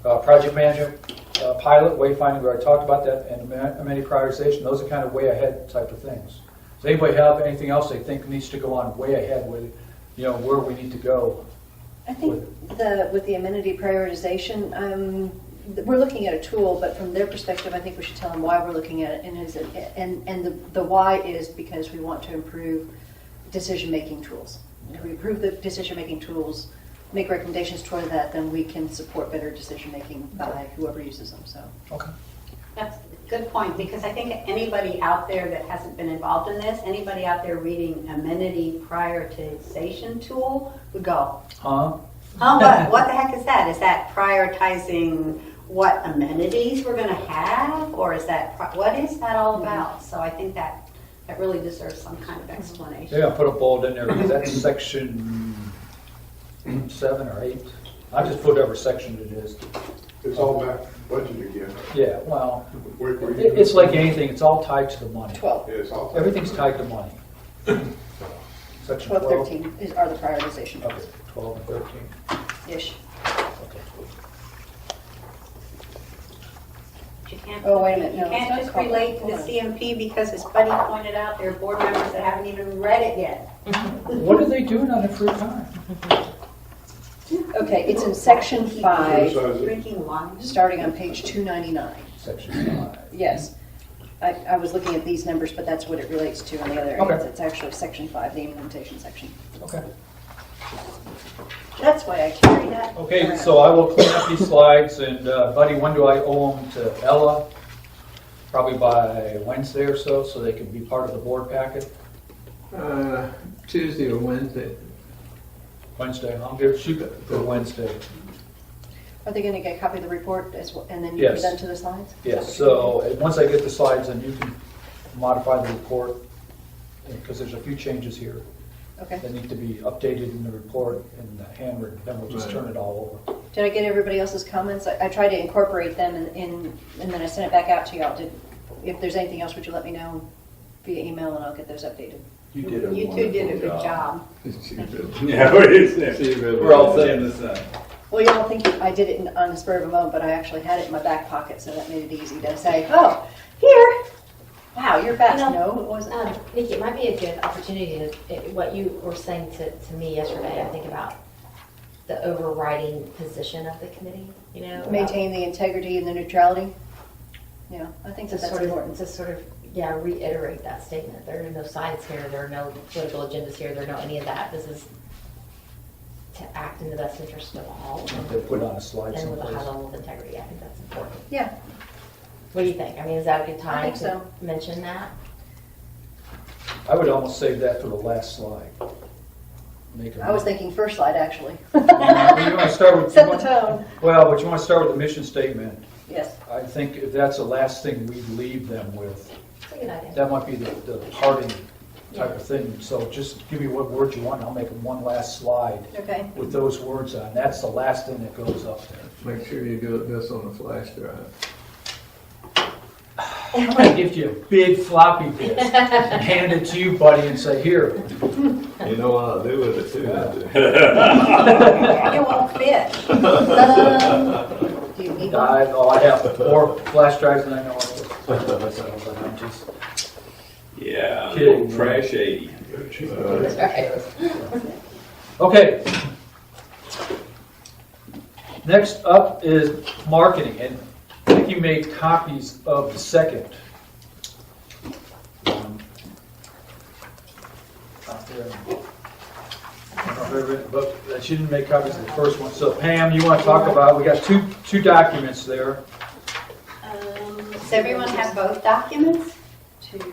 Project management, pilot, wayfinding, we already talked about that, and amenity prioritization. Those are kind of way ahead type of things. Does anybody have anything else they think needs to go on way ahead with, where we need to go? I think with the amenity prioritization, we're looking at a tool, but from their perspective, I think we should tell them why we're looking at it, and the why is because we want to improve decision-making tools. If we improve the decision-making tools, make recommendations toward that, then we can support better decision-making by whoever uses them. So. Okay. That's a good point, because I think anybody out there that hasn't been involved in this, anybody out there reading amenity prioritization tool would go, Huh? what the heck is that? Is that prioritizing what amenities we're going to have, or is that, what is that all about? So I think that really deserves some kind of explanation. Yeah, put a bold in there, because that's section 7 or 8. I just put whatever section it is. It's all back to budget again. Yeah, well, Where you it's like anything, it's all tied to the money. 12. Yeah, it's all. Everything's tied to money. Section 12, 12. 13 are the prioritization Okay, 12 and 13. ish. Okay. You can't, Oh, wait a minute. No, you it's can't not just called- relate to the hold on. CMP because, as Buddy pointed out, there are board members that haven't even read it yet. What are they doing on their free time? Okay, it's in section 5, Drinking wine. starting on page 299. Section 5. Yes. I was looking at these numbers, but that's what it relates to in the other areas. Okay. It's actually section 5, the implementation section. Okay. That's why I carry that. Okay, around. so I will clean up these slides, and Buddy, when do I owe them to Ella? Probably by Wednesday or so they can be part of the board packet. Tuesday or Wednesday. Wednesday, shoot for Wednesday. Are they going to get a copy of the report as well, and then you Yes. present to the slides? Yes, so once I get the slides, then you can modify the report, because there's a few changes here Okay. that need to be updated in the report and handwritten, then we'll just turn it all over. Did I get everybody else's comments? I tried to incorporate them in, and then I sent it back out to y'all. If there's anything else, would you let me know via email, and I'll get those updated? You did a You two did a wonderful good job. Yeah, we're all saying the same. Well, y'all think I did it on the spur of a moment, but I actually had it in my back pocket, so that made it easy to say, oh, here. Wow, you're fast. You know, No, it wasn't. Nikki, it might be a good opportunity what you were saying to me yesterday, I think about the overriding position of the committee, you know? about- Maintain the integrity and the neutrality. Yeah, I think To that's sort of, important. to sort of, yeah, reiterate that statement. There are no sides here, there are no political agendas here, there are no any of that. This is to act in the best interest of all They put on a slide and with a high someplace. level of integrity. I think that's important. Yeah, What do you think? I mean, is that a good time think to so. mention that? I would almost save that for the last slide. Make a- I was thinking first slide, actually. You want to start with. Set the tone. Well, but you want to start with the mission statement. Yes. I think if that's the last thing we leave them with, It's a good idea. that might be the parting type of thing. So just give me what words you want, and I'll make one last slide Okay. with those words on. That's the last thing that goes up there. Make sure you do this on the flash drive. I'm gonna give you a big floppy disk, and hand it to you, buddy, and say, here. You know what I'll do with it too. It won't fit. Do you need one? I have 4 flash drives and I know what but I'm just Yeah, Kidding. little trash 80. That's right. Okay. Next up is marketing, and Nikki made copies of the second. Out there. I don't know if everybody- But she didn't make copies of the first one. So Pam, you want to talk about, we got two documents there. Does everyone have both documents? 2, 3.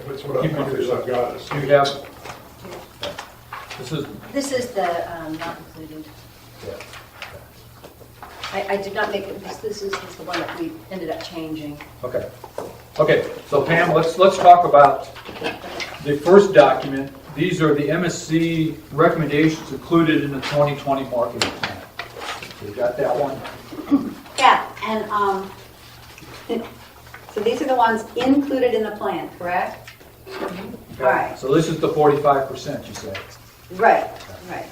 That's what I'm confused, I've got is. You have, This is the not included. I did not make it, this is the one that we ended up changing. okay. Okay, so Pam, let's talk about the first document. These are the MSC recommendations included in the 2020 marketing plan. You got that one? Yeah, and, so these are the ones included in the plan, correct? All right. So this is the 45%, you said. Right, right.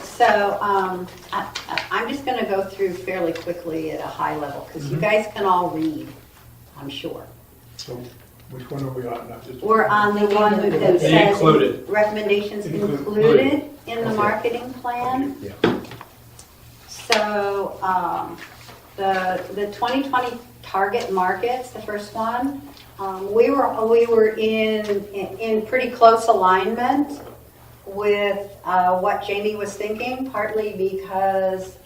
So I'm just going to go through fairly quickly at a high level, because you guys can all read, I'm sure. So which one are we on? Not just- We're on the one that The says included. recommendations included in the marketing plan. Yeah. So the 2020 target markets, the first one, we were in pretty close alignment with what Jamie was thinking, partly because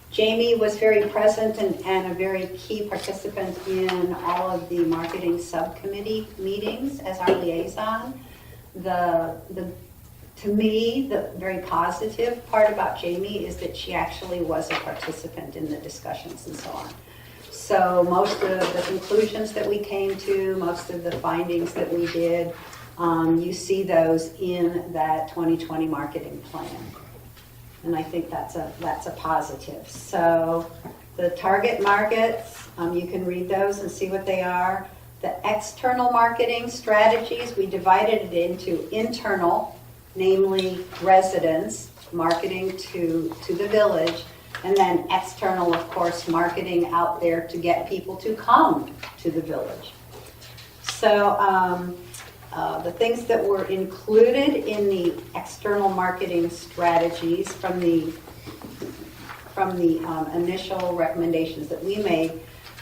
Jamie was very present and a very key participant in all of the marketing subcommittee meetings as our liaison. To me, the very positive part about Jamie is that she actually was a participant in the discussions and so on. So most of the conclusions that we came to, most of the findings that we did, you see those in that 2020 marketing plan. And I think that's a positive. So the target markets, you can read those and see what they are. The external marketing strategies, we divided it into internal, namely residents, marketing to the village, and then external, of course, marketing out there to get people to come to the village. So the things that were included in the external marketing strategies from the initial recommendations that we made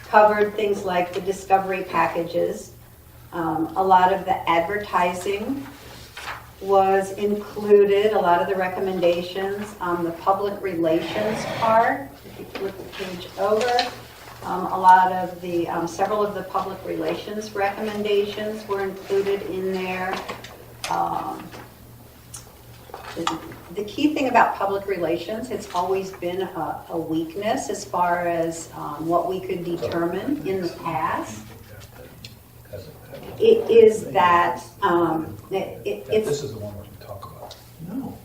covered things like the discovery packages. A lot of the advertising was included, a lot of the recommendations. The public relations part, if you flip the page over, a lot of the, several of the public relations recommendations were included in there. The key thing about public relations, it's always been a weakness as far as what we could determine in the past. It is that it's... This is the one we're going to talk about. No,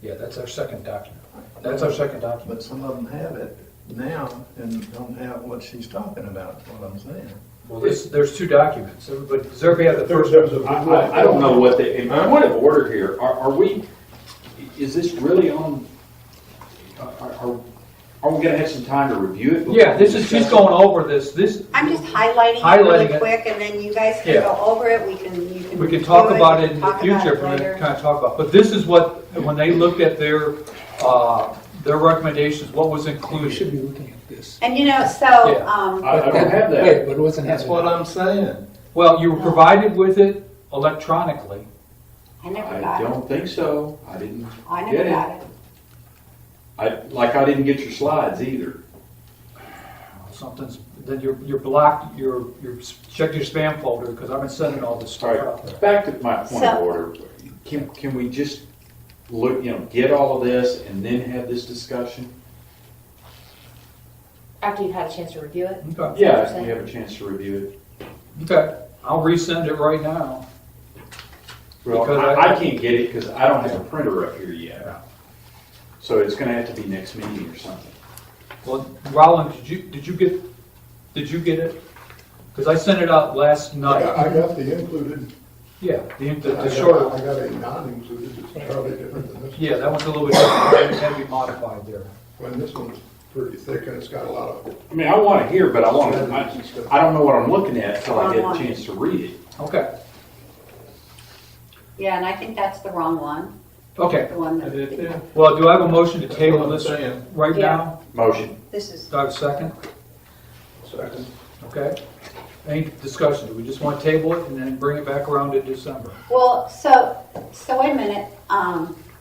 Yeah, that's our second document. That's our second document. but some of them have it now and don't have what she's talking about, is what I'm saying. Well, there's 2 documents. Everybody, does everybody have the first There's one? a- I don't know what they, in point of order here, are we, is this really on, are we gonna have some time to review it? before Yeah, we this is, she's discuss it? going over this, I'm just highlighting it Highlighting really it. quick, and then you guys can Yeah. go over it, you can we can review talk about it in the talk about future, it if we're later. gonna kind of talk about, but this is what, when they looked at their recommendations, what was We included. should be looking at this. And so, Yeah. I don't have that. Wait, but it wasn't That's happening. what I'm saying. Well, you were provided with it electronically. I never I got it. don't think so. I didn't I get never it. got it. I didn't get your slides either. Something's, then you're blocked, you're check your spam folder, because I've been sending all this All stuff out there. right, back to my point So- of order. Can we just look, get all of this and then have this discussion? After you've had a chance to review it? Okay, Yeah, if we have a chance to review it. okay, I'll resend it right now. Well, Because I can't get it because I don't have a printer up here yet. Yeah. So it's gonna have to be next meeting or something. Well, Rolland, did you get it? Because I sent it out last I night. got the included, Yeah, the I shorter, got a non-included, it's probably different than this. yeah, that one's a little bit different, it had to be modified there. When this one's pretty thick and it's got a lot of. I mean, I want to hear, but I don't know what I'm looking at until I get a chance to read it. Okay, Yeah, and I think that's the wrong one, okay. the one I that. did too. Well, do I have a motion to table what I'm this saying. right Yeah. now? Motion. This is, Do I have a second? Second. Okay. Any discussion? Do we just want to table it and then bring it back around in December? Well, so wait a minute,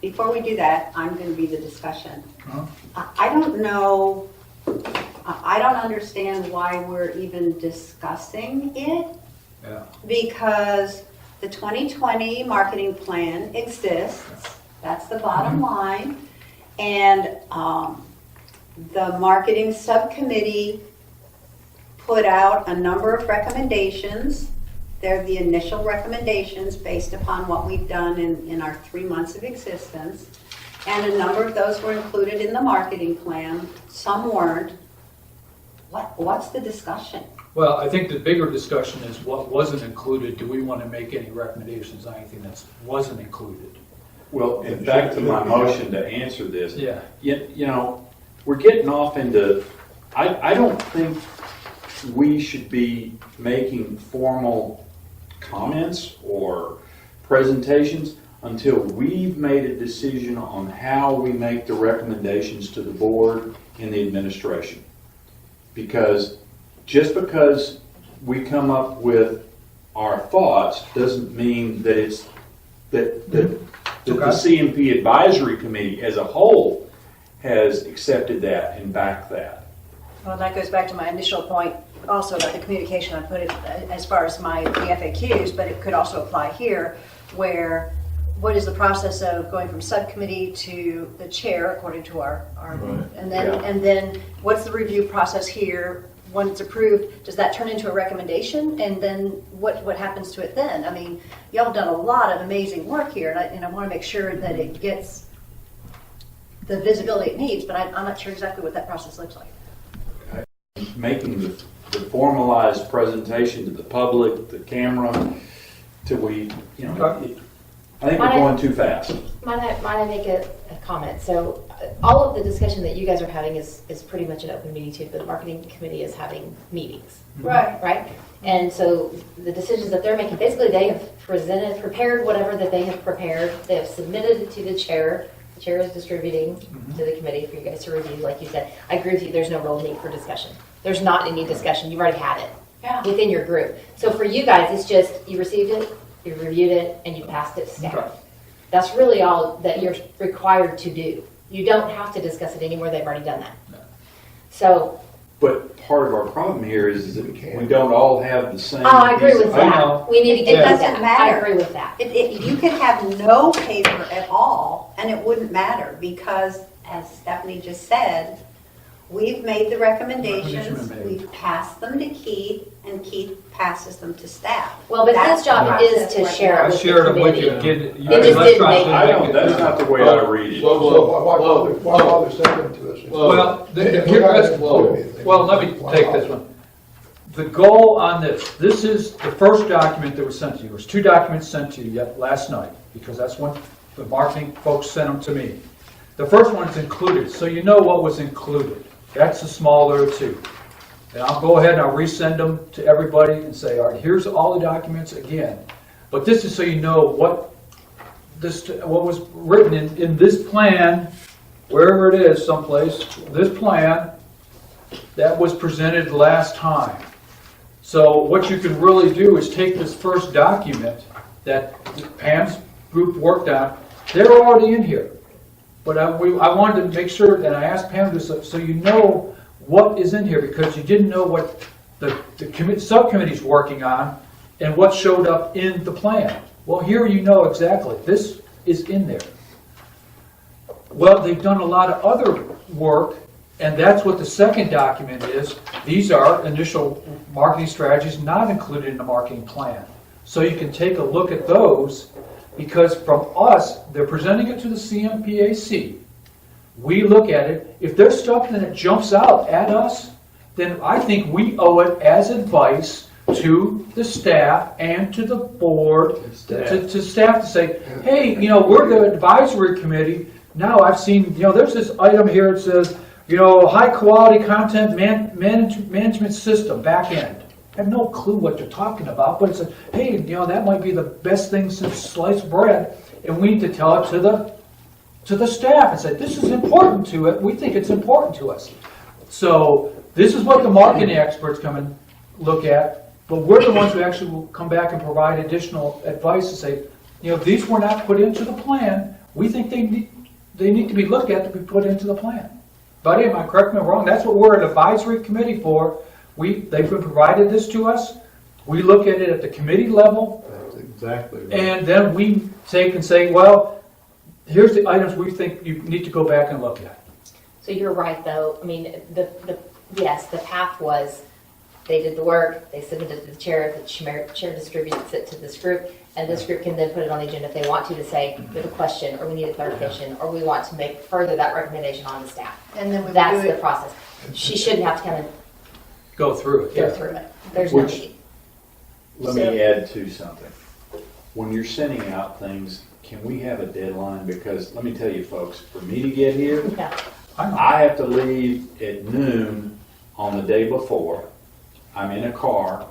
before we do that, I'm gonna be the discussion. Huh? I don't know, I don't understand why we're even discussing it, Yeah. because the 2020 marketing plan exists, that's the bottom line, and the marketing subcommittee put out a number of recommendations. They're the initial recommendations based upon what we've done in our 3 months of existence. And a number of those were included in the marketing plan, some weren't. What's the discussion? Well, I think the bigger discussion is what wasn't included. Do we want to make any recommendations on anything that wasn't included? Well, and back to my motion to answer this. Yeah. We're getting off into, I don't think we should be making formal comments or presentations until we've made a decision on how we make the recommendations to the board and the administration. Because just because we come up with our thoughts doesn't mean that it's, that the CMP advisory committee as a whole has accepted that and backed that. well, that goes back to my initial point also about the communication. I put it as far as the FAQs, but it could also apply here, where what is the process of going from subcommittee to the chair according to our Right. and then what's the review process here? When it's approved, does that turn into a recommendation? And then what happens to it then? I mean, y'all have done a lot of amazing work here, and I want to make sure that it gets the visibility it needs, but I'm not sure exactly what that process looks like. Making the formalized presentation to the public, the camera, till we, I think we're going too fast. Might I make a comment? So all of the discussion that you guys are having is pretty much an open meeting too, but the marketing committee is having meetings, Right. right? And so the decisions that they're making, basically they have prepared whatever that they have prepared. They have submitted it to the chair. The chair is distributing to the committee for you guys to review, like you said. I agree with you, there's no real need for discussion. There's not any discussion, you've already had it Yeah. within your group. So for you guys, it's just, you received it, you reviewed it, and you passed it to staff. Okay. That's really all that you're required to do. You don't have to discuss it anymore, they've already done that. So, But part of our problem here is that we don't all have the same. oh, I agree with piece of- I know. that. We need to get It that. doesn't I matter. agree with that. You could have no paper at all, and it wouldn't matter, because, as Stephanie just said, we've made the recommendations, Recommendations been made. we've passed them to Keith, and Keith passes them to staff. Well, but That's his job the is process to right share now. I it with shared the them with you. committee. Again, It just didn't make I don't, that's not the way I read it. Whoa, So why whoa, bother sending to us? Well, If we're not gonna do anything, well, let me why take bother? this one. The goal on this is the first document that was sent to you. There was 2 documents sent to you yet last night, because that's when the marketing folks sent them to me. The first one's included, so you know what was included. That's the smaller two. And I'll go ahead and I'll resend them to everybody and say, all right, here's all the documents again. But this is so you know what was written in this plan, wherever it is, someplace, this plan that was presented last time. So what you can really do is take this first document that Pam's group worked on. They're already in here. But I wanted to make sure that I asked Pam to, so you know what is in here, because you didn't know what the subcommittee's working on and what showed up in the plan. Well, here you know exactly. This is in there. Well, they've done a lot of other work, and that's what the second document is. These are initial marketing strategies not included in the marketing plan. So you can take a look at those, because from us, they're presenting it to the CMPAC. We look at it. If there's stuff that jumps out at us, then I think we owe it as advice to the staff and to the board, to staff to say, hey, we're the advisory committee. Now I've seen, there's this item here that says, high quality content management system, back end. I have no clue what they're talking about, but it's hey, that might be the best thing since sliced bread, and we need to tell it to the staff and say, this is important to it. We think it's important to us. So this is what the marketing experts come and look at, but we're the ones who actually will come back and provide additional advice and say, these were not put into the plan. We think they need to be looked at to be put into the plan. Buddy, am I correct me or wrong? That's what we're an advisory committee for. They've been provided this to us. We look at it at the committee level. That's exactly right. And then we take and say, well, here's the items we think you need to go back and look at. So you're right, though. I mean, yes, the path was they did the work, they submitted it to the chair distributes it to this group, and this group can then put it on the agenda if they want to say, we have a question, or we need a clarification, or we want to make further that recommendation on the staff. And then we That's do the it. process. She shouldn't have to come and Go through it. go Yeah. through it. There's no Which- need. Let me add to something. When you're sending out things, can we have a deadline? Because let me tell you folks, for me to get here, Yeah. I have to leave at noon on the day before. I'm in a car.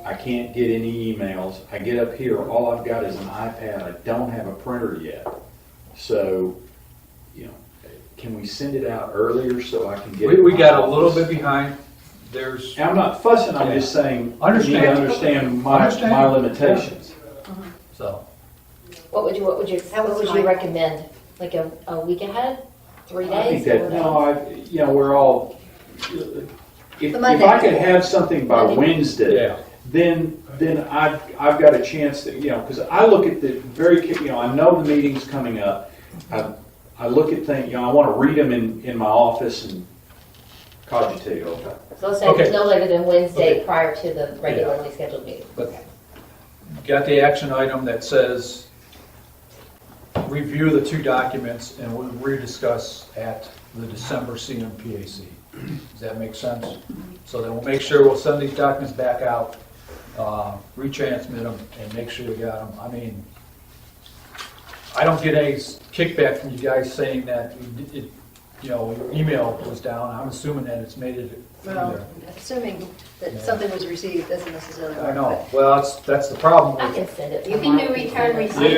I can't get any emails. I get up here, all I've got is an iPad. I don't have a printer yet. So, can we send it out earlier so I can get it? We in got my a little office? bit behind. There's, And I'm not fussing, I'm just saying, you need to Understand. understand my limitations. so, What would you recommend? Like a week ahead? 3 days? I think that, 4 days? we're all, if The Monday I could before. have something by Monday. Wednesday, yeah. then I've got a chance to, because I look at the I know the meeting's coming up. I look at things, I want to read them in my office and cogitate over it. So let's say Okay. no later than Wednesday Okay. prior to the regularly scheduled meeting. But got the action item that says review the two documents and we'll rediscuss at the December CMPAC. Does that make sense? So then we'll make sure we'll send these documents back out, retransmit them, and make sure we got them. I mean, I don't get any kickback from you guys saying that your email was down. I'm assuming that it's made it. Well, assuming that something was received doesn't necessarily work. I know. Well, that's the problem. I can send it. You can do return receipt.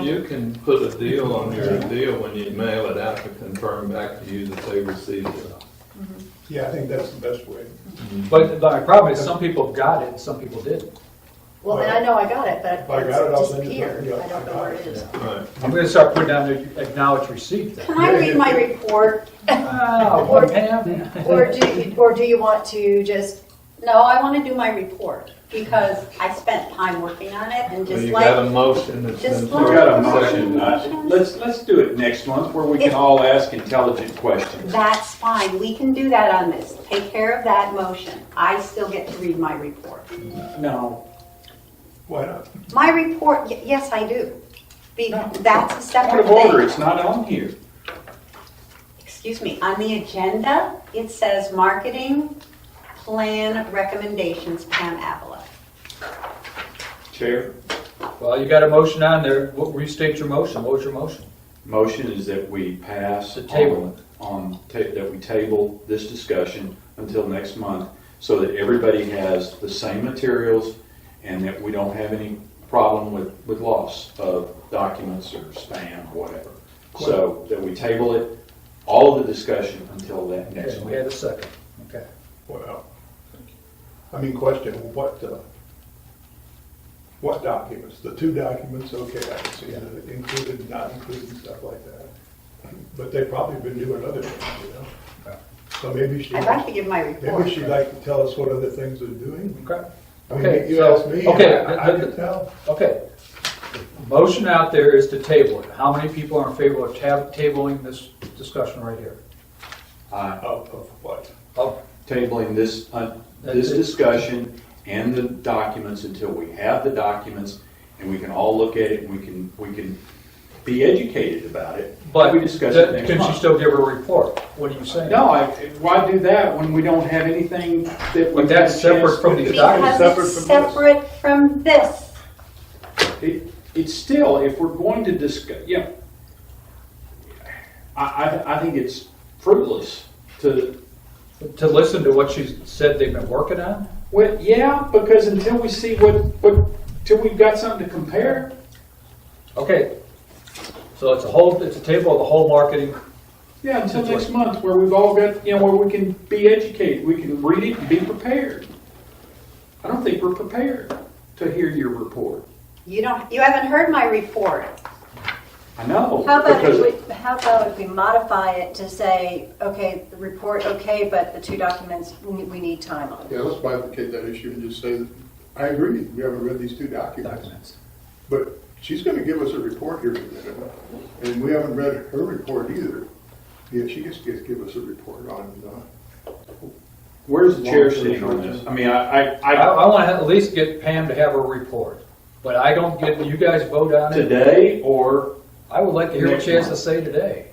You can put a deal on your deal when you mail it out to confirm back to you that they received it. Yeah, I think that's the best way. But my problem is some people got it and some people didn't. Well, and I know I got it, If I but got it, I'll it's send it to disappeared. you. I don't know where it is. Right. I'm going to start putting down the acknowledged receipt then. Can I read my report? What Pam? Or do you want to just, No, I want to do my report because I spent time working on it and Well, just you got a like, motion that's just been. like- We've got a motion. Let's do it next month where we can all ask intelligent questions. that's fine. We can do that on this. Take care of that motion. I still get to read my report. No. Why not? My report, yes, I do. That's a Point separate of order, thing. it's not on here. Excuse me, on the agenda, it says marketing plan recommendations, Pam Avila. Chair? Well, you got a motion on there. Restate your motion. What was your motion? Motion is that we pass To table that we table this discussion until next month so that everybody has the same materials and that we don't have any problem with loss of documents or spam or whatever. So that we table it, all of the discussion until that next Okay, we month. had a second. Okay. Well, I mean, question, what documents? The 2 documents, okay, I can see that, included, not included, stuff like that. But they've probably been doing other things, you know? Yeah. So maybe she, I'd like to give my report. maybe she'd like to tell us what other things they're doing. Okay. I mean, Okay, you so- asked me, okay, I can tell. Okay. Motion out there is to table it. How many people are in favor of tabling this discussion right here? Of what? Oh, Tabling this That's it. discussion and the documents until we have the documents and we can all look at it and we can be educated about it. but we discuss it next can she month. still give her report? What are you saying? No, why do that when we don't have anything that? But that's separate from these documents. Because it's separate from this. It's still, if we're going to discuss, yeah. I think it's fruitless to, To listen to what she said they've been working on? well, yeah, because until we see till we've got something to compare. Okay. So it's a table of the whole marketing. Yeah, until next month, where we've all got, where we can be educated, we can read it and be prepared. I don't think we're prepared to hear your report. You haven't heard my report. I know. How about because- how about if we modify it to say, okay, the report, okay, but the 2 documents, we need time on. Yeah, let's bifurcate that issue and just say that, I agree, we haven't read these 2 documents. But she's gonna give us a report here in a minute, and we haven't read her report either. Yeah, she gets to give us a report on, Where's the chair sitting on this? I mean, I want to at least get Pam to have a report, but I don't get, you guys vote on it. today or I would like to hear what Next she has to month. say today.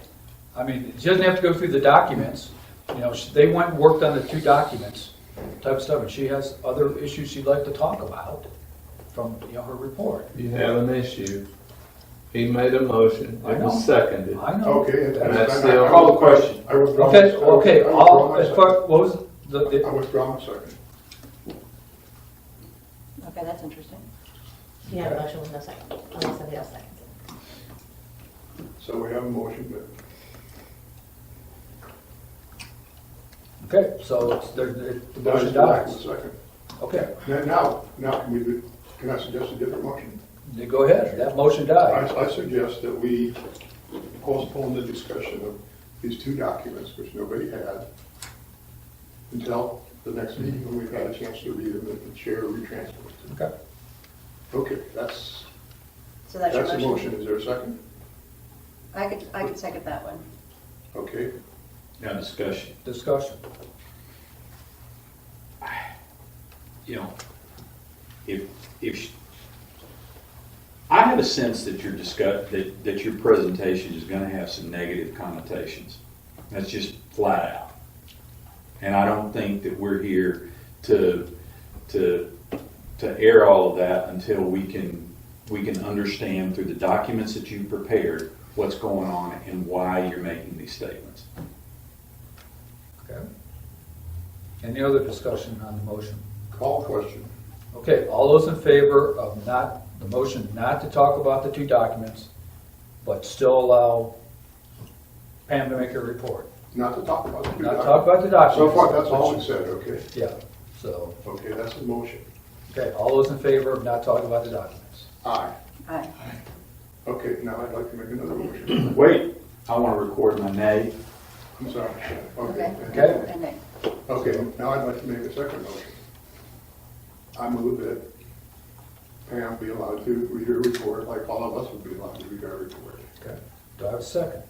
I mean, she doesn't have to go through the documents. You know, they went and worked on the 2 documents type of stuff, and she has other issues she'd like to talk about from, her report. You have an issue. He made a motion, I it know. was seconded. I know. okay. And that's still- Call the question. I withdraw. Okay, okay, I all, withdraw my as far, what was second. I the, withdraw my second. Okay, that's interesting. You have a motion with no second, unless somebody else seconds it. So we have a motion, but. okay, so it's, the Now motion it's back in dies. a second. Okay, Now, can I suggest a different motion? then go ahead, that motion died. I suggest that we postpone the discussion of these 2 documents, which nobody had, until the next meeting when we've had a chance to read them and the chair retransfer. Okay. Okay, that's So that's your a motion. motion. Is there a second? I could second that one. Okay. now discussion. Discussion. If I have a sense that that your presentation is going to have some negative connotations. That's just flat out. And I don't think that we're here to air all of that until we can understand through the documents that you've prepared what's going on and why you're making these statements. Okay. Any other discussion on the motion? Call question. Okay, all those in favor of the motion not to talk about the 2 documents, but still allow Pam to make a report? Not to talk about the 2 Not documents. talk about the documents. So far, that's all we said, okay? Yeah, so, Okay, that's the motion. okay, all those in favor of not talking about the documents? Aye. Aye. Okay, now I'd like to make another motion. Wait, I want to record my nay. I'm sorry. Okay. Okay. And then, Okay, now I'd like to make a second motion. I move that Pam be allowed to read her report like all of us would be allowed to read our report. Okay, do I have a second?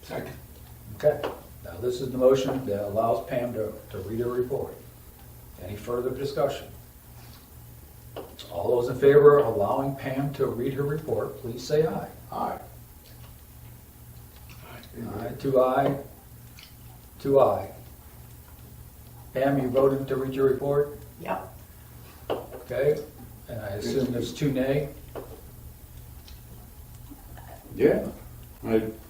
Second. Okay, now this is the motion that allows Pam to read her report. Any further discussion? All those in favor of allowing Pam to read her report, please say aye. Aye. Aye, 2 aye, 2 aye. Pam, you voted to read your report? Yep. Okay, And I assume there's 2 nay? Yeah.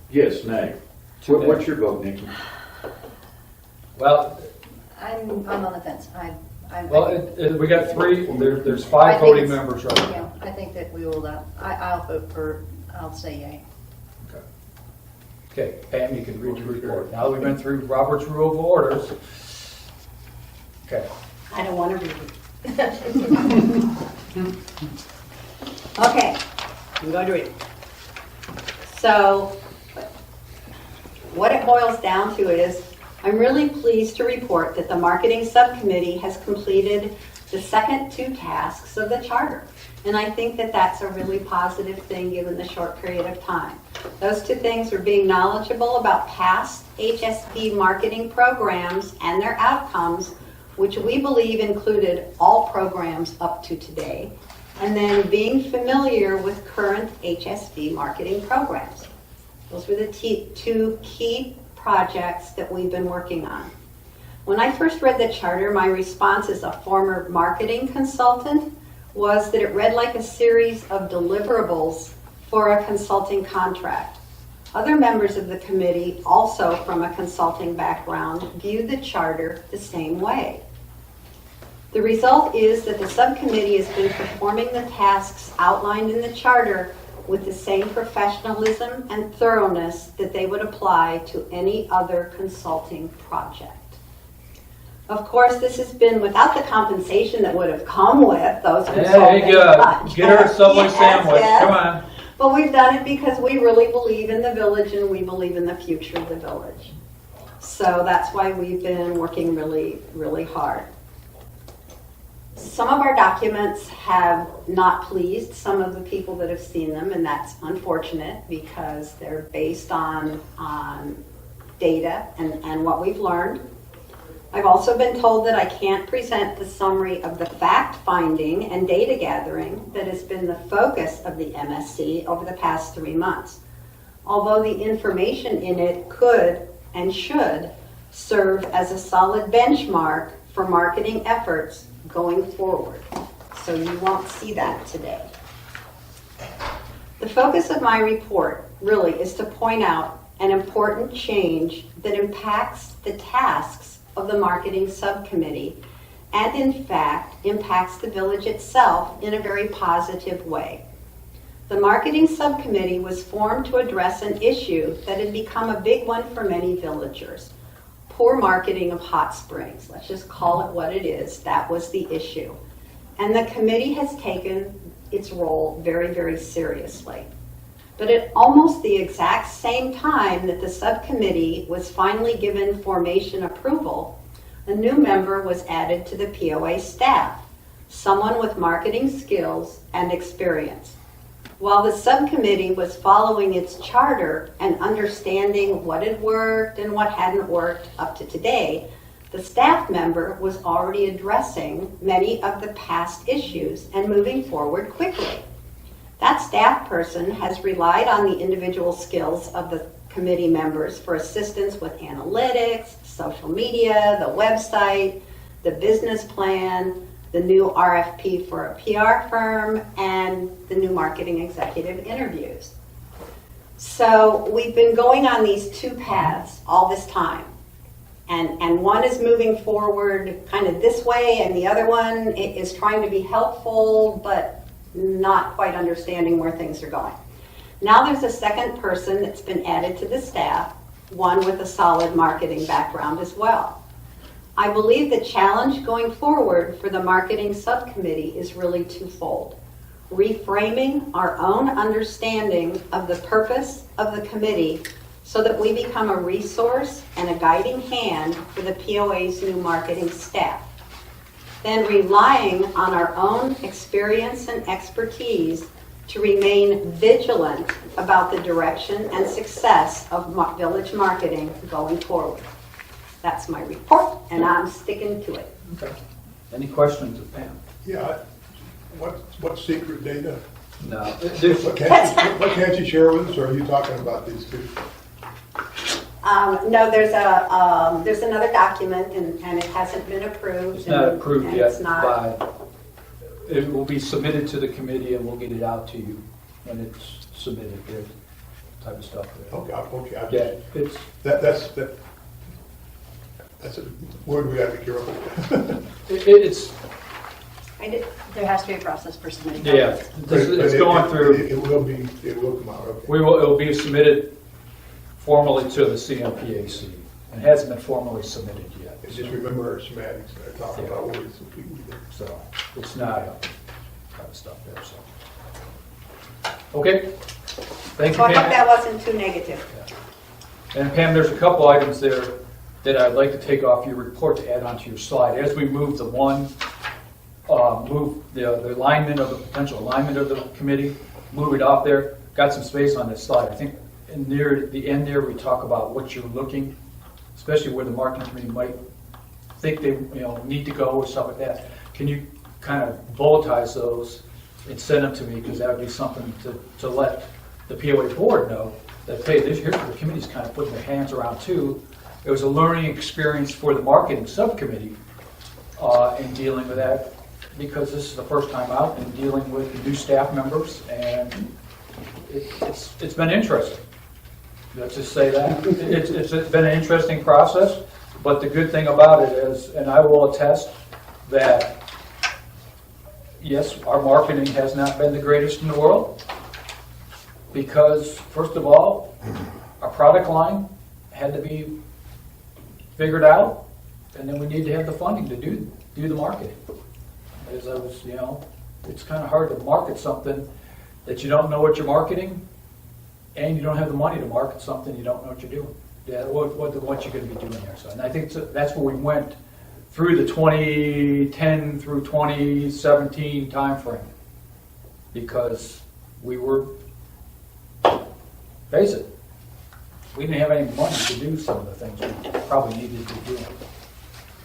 Yes, nay. Two nay. What's your vote, Nikki? Well, I'm on the fence. we got 3, there's I 5 think voting it's- members right now. Yeah, I think that we will, I'll vote for, I'll say yay. Okay, Pam, you can read your report. Now that we've been through Robert's Rule of Orders. Okay, I don't want to read it. Okay, I'm going to read it. So, what it boils down to is, I'm really pleased to report that the marketing subcommittee has completed the second 2 tasks of the charter. And I think that that's a really positive thing given the short period of time. Those 2 things are being knowledgeable about past HSP marketing programs and their outcomes, which we believe included all programs up to today, and then being familiar with current HSP marketing programs. Those were the 2 key projects that we've been working on. When I first read the charter, my response as a former marketing consultant was that it read like a series of deliverables for a consulting contract. Other members of the committee, also from a consulting background, viewed the charter the same way. The result is that the subcommittee has been performing the tasks outlined in the charter with the same professionalism and thoroughness that they would apply to any other consulting project. Of course, this has been without the compensation that would have come with those consulting there you go. projects. Get her a Subway Yes, sandwich, yes. come on. But we've done it because we really believe in the village and we believe in the future of the village. So that's why we've been working really, really hard. Some of our documents have not pleased some of the people that have seen them, and that's unfortunate because they're based on data and what we've learned. I've also been told that I can't present the summary of the fact-finding and data gathering that has been the focus of the MSC over the past 3 months, although the information in it could and should serve as a solid benchmark for marketing efforts going forward. So you won't see that today. The focus of my report really is to point out an important change that impacts the tasks of the marketing subcommittee and in fact impacts the village itself in a very positive way. The marketing subcommittee was formed to address an issue that had become a big one for many villagers. Poor marketing of hot springs. Let's just call it what it is. That was the issue. And the committee has taken its role very, very seriously. But at almost the exact same time that the subcommittee was finally given formation approval, a new member was added to the POA staff, someone with marketing skills and experience. While the subcommittee was following its charter and understanding what had worked and what hadn't worked up to today, the staff member was already addressing many of the past issues and moving forward quickly. That staff person has relied on the individual skills of the committee members for assistance with analytics, social media, the website, the business plan, the new RFP for a PR firm, and the new marketing executive interviews. So we've been going on these 2 paths all this time. And one is moving forward kind of this way, and the other one is trying to be helpful, but not quite understanding where things are going. Now there's a second person that's been added to the staff, one with a solid marketing background as well. I believe the challenge going forward for the marketing subcommittee is really twofold. Reframing our own understanding of the purpose of the committee so that we become a resource and a guiding hand for the POA's new marketing staff. Then relying on our own experience and expertise to remain vigilant about the direction and success of village marketing going forward. That's my report, and I'm sticking to it. Okay. Any questions of Pam? Yeah, what secret data? No. There's, What can't you share with us, or are you talking about these 2? No, there's another document, and it hasn't been approved. it's not approved and yet it's not- by, it will be submitted to the committee and we'll get it out to you when it's submitted, that type of stuff. Okay, okay. Yeah, it's, That's a word we have to be careful with. it's, There has to be a process for submitting. yeah, it's going through. It will come out, okay. It'll be submitted formally to the CMPAC. It hasn't been formally submitted yet. And just remember our schematics, I talk about words so people get. So it's not kind of stuff there, so. Okay, thank you, So I hope that Pam. wasn't too negative. And Pam, there's a couple items there that I'd like to take off your report to add onto your slide. As we move the alignment of the potential alignment of the committee, move it off there, got some space on this slide. I think near the end there, we talk about what you're looking, especially where the marketing committee might think they need to go or stuff like that. Can you kind of bulletize those and send them to me, because that would be something to let the POA board know that, hey, here's what the committee's kind of putting their hands around too. It was a learning experience for the marketing subcommittee in dealing with that, because this is the first time out and dealing with new staff members, and it's been interesting. Let's just say that. It's been an interesting process, but the good thing about it is, and I will attest, that yes, our marketing has not been the greatest in the world, because first of all, our product line had to be figured out, and then we need to have the funding to do the marketing. As I was, it's kind of hard to market something that you don't know what you're marketing, and you don't have the money to market something you don't know what you're doing. Yeah, what you're going to be doing there. So, and I think that's where we went through the 2010 through 2017 timeframe, because we were, face it, we didn't have any money to do some of the things we probably needed to do.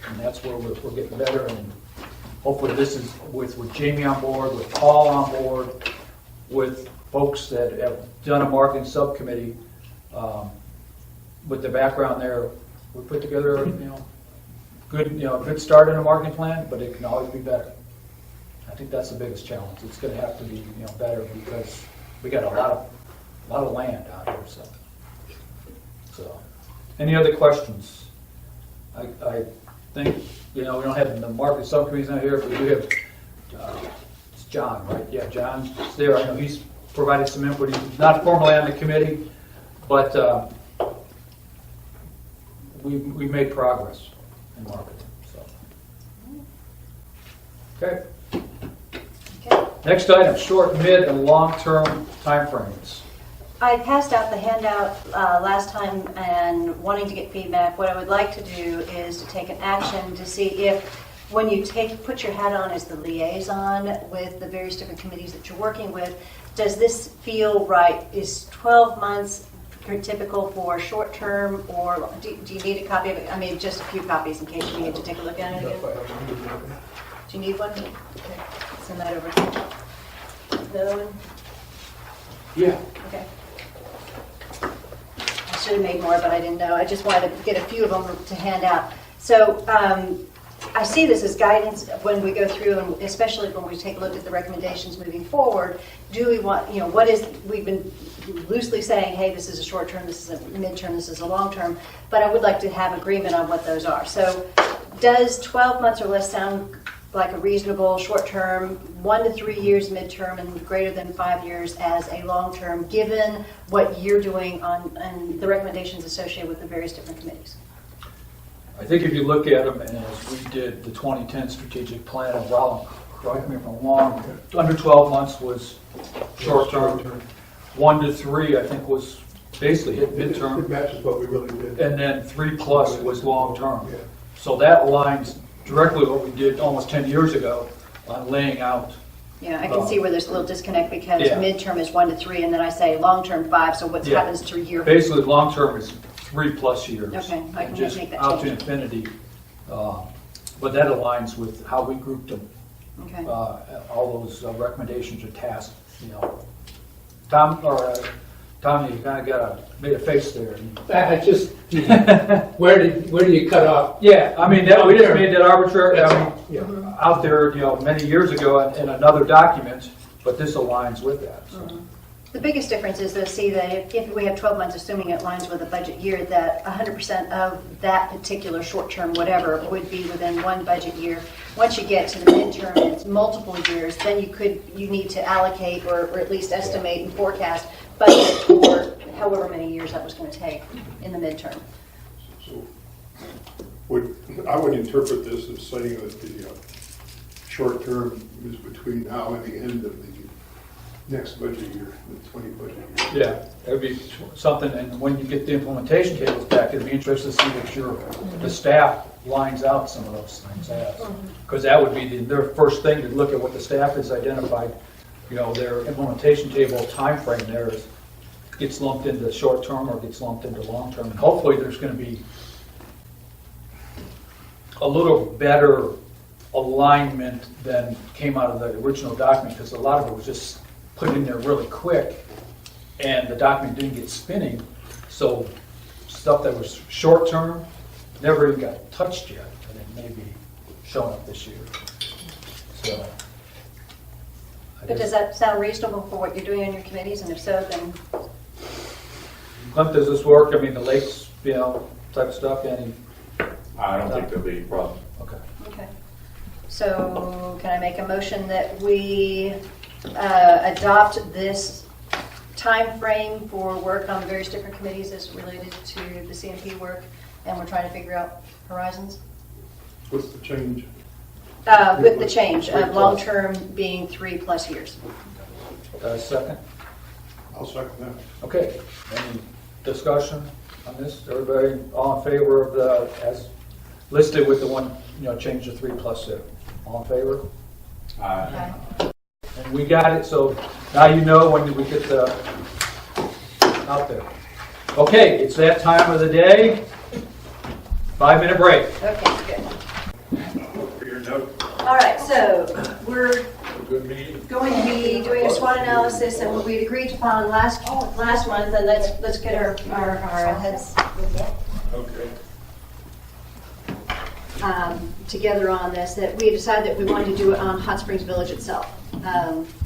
And that's where we're getting better, and hopefully this is with Jamie on board, with Paul on board, with folks that have done a marketing subcommittee, with the background there, we put together, good start in a marketing plan, but it can always be better. I think that's the biggest challenge. It's going to have to be, better, because we got a lot of land out here. So, any other questions? I think we don't have the marketing subcommittees out here, but we do have. It's John, right? Yeah, John's there. I know he's provided some input. He's not formally on the committee, but we made progress in marketing. So, okay. Next item: short, mid, and long-term timeframes. I passed out the handout last time and wanting to get feedback. What I would like to do is to take an action to see if, when you put your hat on as the liaison with the various different committees that you're working with, does this feel right? Is 12 months typical for short term, or do you need a copy of it? I mean, just a few copies in case you need to take a look at it again. Do you need one? Okay. Send that over. The other one? Yeah. Okay. I should have made more, but I didn't know. I just wanted to get a few of them to hand out. So I see this as guidance when we go through, and especially when we take a look at the recommendations moving forward. Do we want, we've been loosely saying, hey, this is a short term, this is a midterm, this is a long term, but I would like to have agreement on what those are. So does 12 months or less sound like a reasonable short term, 1 to 3 years midterm, and greater than 5 years as a long term, given what you're doing and the recommendations associated with the various different committees? I think if you look at them, and as we did the 2010 strategic plan of Rolland, correct me if I'm wrong, under 12 months was short term. 1 to 3, I think, was basically hit midterm. It matches what we really did. And then 3+ was long term. Yeah. So that aligns directly with what we did almost 10 years ago on laying out. Yeah, I can see where there's a little disconnect, because Yeah. midterm is 1 to 3, and then I say long-term 5, so what Yeah. happens to year? Basically, long term is 3+ years. Okay, I can and just make that out to change. infinity. But that aligns with how we grouped them. Okay. All those recommendations or tasks, Tom or Tommy, you kinda made a face there. I just, where do you cut off? Yeah, I mean, we just made that arbitrary, I mean, Yeah. out there, many years ago in another document, but this aligns with that, so. The biggest difference is to see that if we have 12 months, assuming it aligns with a budget year, that 100% of that particular short-term whatever would be within one budget year. Once you get to the midterm, and it's multiple years, then you need to allocate or at least estimate and forecast budget for however many years that was going to take in the midterm. So, I would interpret this as saying that the short term is between now and the end of the next budget year, the 20 budget year. Yeah, that would be something, and when you get the implementation tables back, it'd be interesting to see what the staff lines out some of those things as. Because that would be their first thing, to look at what the staff has identified, their implementation table timeframe there gets lumped into short term or gets lumped into long term. And hopefully there's going to be a little better alignment than came out of the original document, because a lot of it was just put in there really quick and the document didn't get spinning. So stuff that was short term never even got touched yet, and it may be showing up this year. So. But does that sound reasonable for what you're doing on your committees? And if so, then Clint, does this work? I mean, the lakes, type stuff, any? I don't think there'll be a problem. Okay. okay. So can I make a motion that we adopt this time frame for work on the various different committees as related to the CMP work, and we're trying to figure out horizons? What's the change? With the change 3+. of long-term being 3+ years. Second? I'll second that. Okay. Any discussion on this? Everybody all in favor of as listed with the one, change to 3+2? All in favor? Okay. And we got it, so now you know when we get out there. Okay, it's that time of the day. 5-minute break. Okay, good. For your note. All right, so we're Good meeting. going to be doing a SWOT analysis and what we'd agreed upon last month, and let's get our heads Okay. together on this, that we decided that we wanted to do it on Hot Springs Village itself.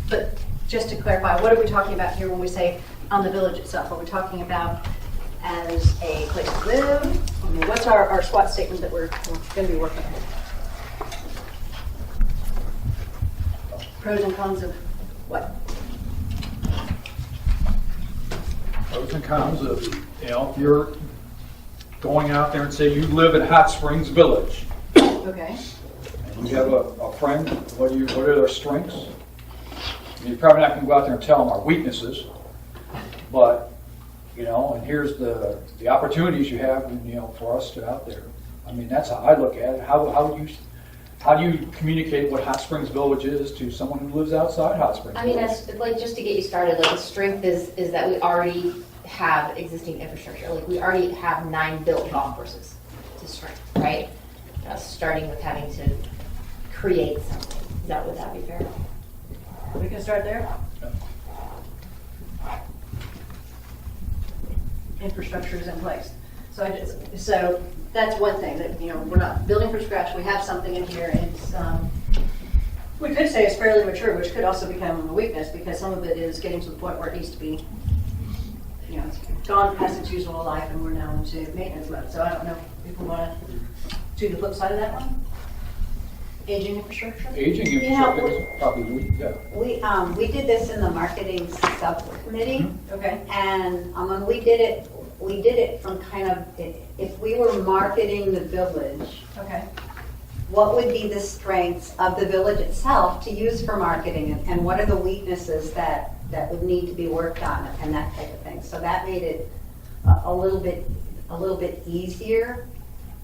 But just to clarify, what are we talking about here when we say on the village itself? Are we talking about as a place to live? I mean, what's our SWOT statement that we're going to be working on? Pros and cons of what? Pros and cons of, if you're going out there and say you live in Hot Springs Village, Okay. and you have a friend, what are their strengths? You're probably not going to go out there and tell them our weaknesses, but, and here's the opportunities you have, for us to out there. I mean, that's how I look at it. How do you communicate what Hot Springs Village is to someone who lives outside Hot Springs? I mean, Village? that's like, just to get you started, like the strength is that we already have existing infrastructure. Like we already have 9 built golf courses to strength, right? Starting with having to create something. Would that be fair? We can start there. Infrastructure is in place. So that's one thing that, we're not building from scratch. We have something in here, and it's, we could say it's fairly mature, which could also become a weakness because some of it is getting to the point where it needs to be, it's gone past its useful life and we're now into maintenance mode. So I don't know if we want to do the flip side of that one. Aging infrastructure? Aging infrastructure is probably weak, yeah. We did this in the marketing subcommittee, Okay. and when we did it from kind of, if we were marketing the village, Okay. what would be the strengths of the village itself to use for marketing, and what are the weaknesses that would need to be worked on, and that type of thing. So that made it a little bit easier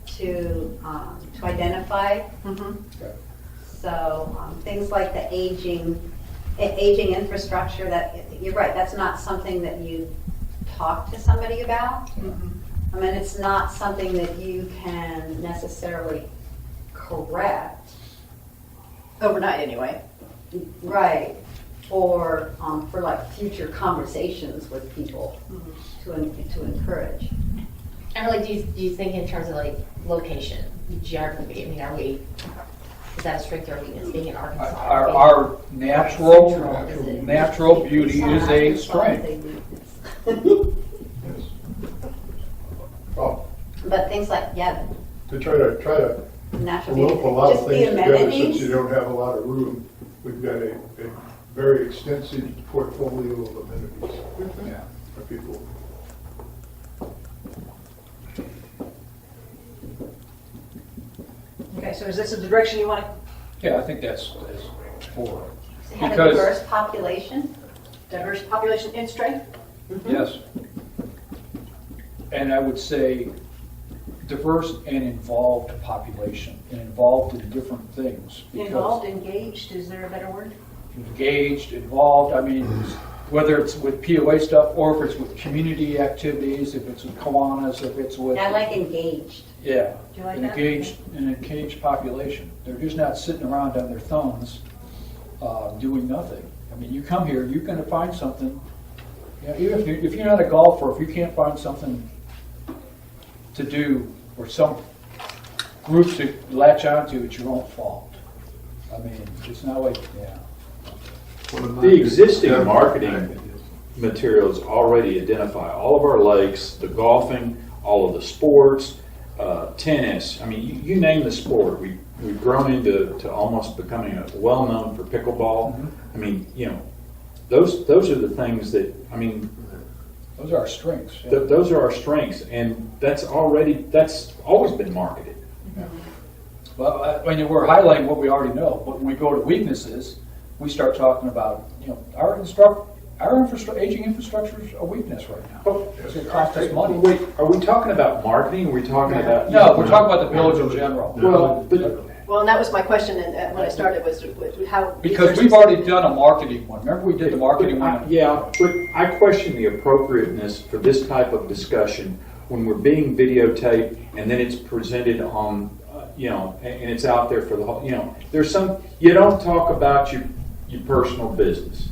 to identify. Mm-hmm. So things like the aging infrastructure, that you're right, that's not something that you talk to somebody about. Mm-hmm. I mean, it's not something that you can necessarily correct. Overnight, anyway. Right. or for like future conversations with people to encourage. And really, do you think in terms of like location, geography? I mean, is that a strength or weakness being in Arkansas? Our natural beauty is a strength. Oh, But things like, yeah, to try to natural lump a lot of beauty, things just the together since amenities. you don't have a lot of room. We've got a very extensive portfolio of amenities Yeah. for people. Okay, so is this the direction you want to, Yeah, I think that's forward. Have a Because- diverse population. diverse population in strength? Yes. And I would say diverse and involved population, and involved in different things. because Involved, engaged, is there a better word? Engaged, involved, I mean, whether it's with POA stuff or if it's with community activities, if it's with Kiwanis, if it's with. I like engaged. Yeah, Do you like an that? engaged population. They're just not sitting around on their thumbs, doing nothing. I mean, you come here, you're gonna find something. Yeah, even if you're not a golfer, if you can't find something to do or some groups to latch onto, it's your own fault. I mean, it's not like, yeah. The existing marketing materials already identify all of our lakes, the golfing, all of the sports, tennis. I mean, you name the sport. We've grown into almost becoming well-known for pickleball. I mean, those are the things that, I mean, Those are our strengths. Yeah. those are our strengths, and that's always been marketed. Well, I mean, we're highlighting what we already know, but when we go to weaknesses, we start talking about, our aging infrastructure is a weakness right now. It's going to cost us money. Wait, are we talking about marketing? Or are we talking about? No, we're talking about the village in general. Well, but Well, and that was my question when I started, was how. Because we've already done a marketing one. Remember we did the marketing one? Yeah, but I question the appropriateness for this type of discussion when we're being videotaped and then it's presented on, and it's out there for the whole, there's you don't talk about your personal business.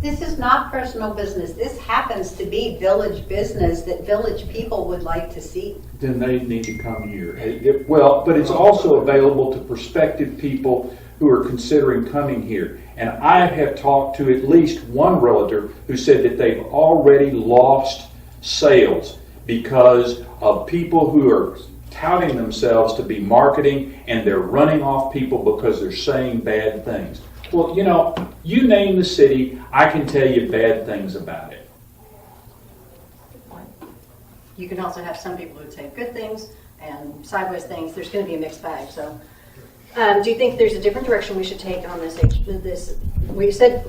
This is not personal business. This happens to be village business that village people would like to see. Then they need to come here. Well, but it's also available to prospective people who are considering coming here. And I have talked to at least one realtor who said that they've already lost sales because of people who are touting themselves to be marketing and they're running off people because they're saying bad things. Well, you name the city, I can tell you bad things about it. You can also have some people who would say good things and sideways things. There's going to be a mixed bag. So, do you think there's a different direction we should take on this? We said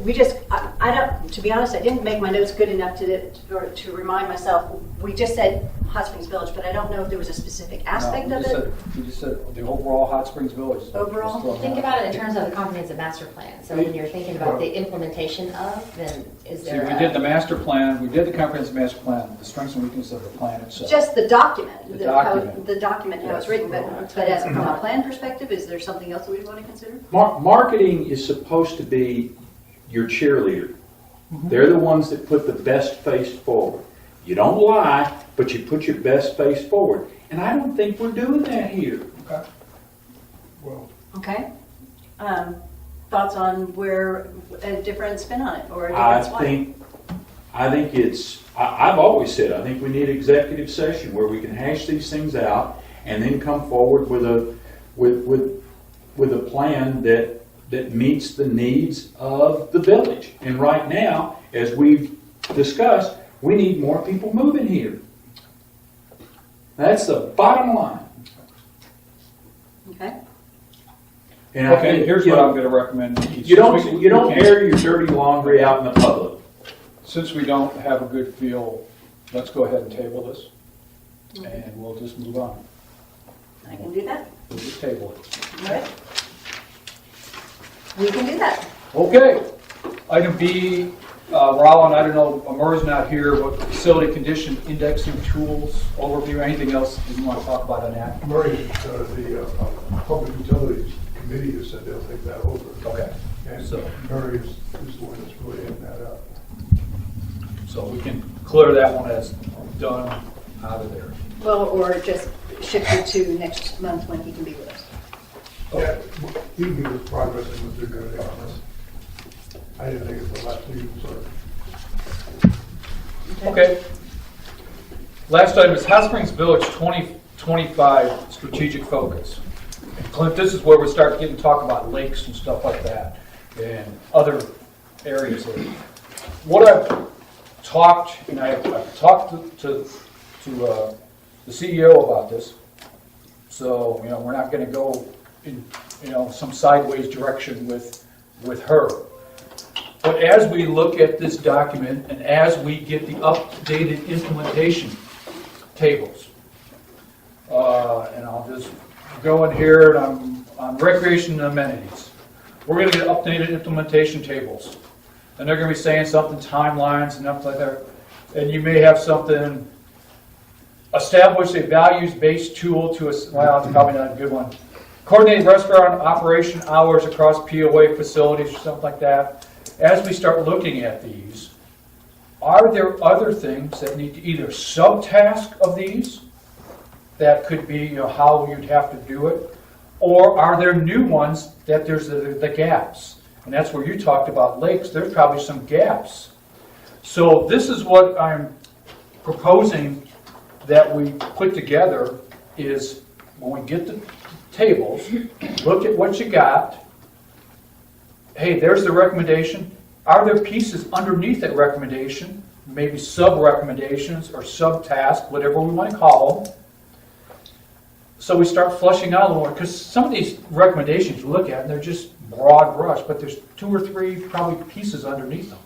I don't. To be honest, I didn't make my notes good enough to remind myself. We just said Hot Springs Village, but I don't know if there was a specific aspect of it. You just said the overall Hot Springs Village. Overall? Just throw Think that. about it in terms of the comprehensive master plan. So when you're thinking about the implementation of, then is See, there we did the master plan, we did the comprehensive master plan, the strengths and weaknesses of the plan itself. Just the document, The document. the document how it's written. But as from a plan perspective, is there something else that we want to consider? Marketing is supposed to be your cheerleader. They're the ones that put the best face forward. You don't lie, but you put your best face forward. And I don't think we're doing that here. Okay. Well, Okay. Thoughts on where a different spin on it or a I different spin? think it's, I've always said, I think we need executive session where we can hash these things out and then come forward with a plan that meets the needs of the village. And right now, as we've discussed, we need more people moving here. That's the bottom line. Okay. And I Okay, think, here's what I'm going to recommend. you don't air your dirty laundry out in the public. Since we don't have a good feel, let's go ahead and table this, and we'll just move on. I can do that. We'll just table it. All right. We can do that. Okay. Item B, Rolland, I don't know, Amur's not here, but facility condition indexing tools overview, anything else you want to talk about on that? Murray, the Public Utilities Committee has said they'll take that over. Okay. And So- Murray is the one that's really hitting that up. So we can clear that one as done out of there. Well, or just shift it to next month when he can be with us. Yeah, he can give us progress and what they're doing on this. I didn't think it's the last meeting, so. Okay. Last item is Hot Springs Village 2025 strategic focus. Clint, this is where we start getting talk about lakes and stuff like that and other areas. What I've talked, and I've talked to the CEO about this, so we're not going to go in some sideways direction with her. But as we look at this document and as we get the updated implementation tables, and I'll just go in here and I'm on recreation and amenities. We're going to get updated implementation tables. And they're going to be saying something, timelines and stuff like that. And you may have something, establish a values-based tool to, well, it's probably not a good one. Coordinate restaurant operation hours across POA facilities or something like that. As we start looking at these, are there other things that need to either subtask of these, that could be how you'd have to do it, or are there new ones that there's the gaps? And that's where you talked about lakes. There's probably some gaps. So this is what I'm proposing that we put together is when we get the tables, look at what you got. Hey, there's the recommendation. Are there pieces underneath that recommendation, maybe sub-recommendations or sub-tasks, whatever we want to call them? So we start flushing out a little more, because some of these recommendations you look at, and they're just broad brush, but there's 2 or 3 probably pieces underneath them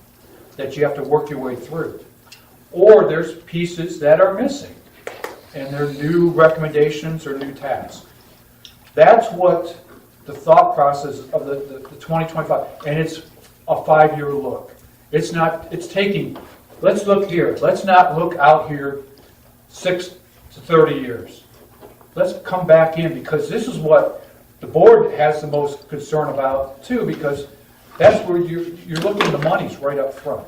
that you have to work your way through. Or there's pieces that are missing, and they're new recommendations or new tasks. That's what the thought process of the 2025, and it's a 5-year look. It's taking, let's look here. Let's not look out here 6 to 30 years. Let's come back in, because this is what the board has the most concern about too, because that's where you're looking at the monies right up front.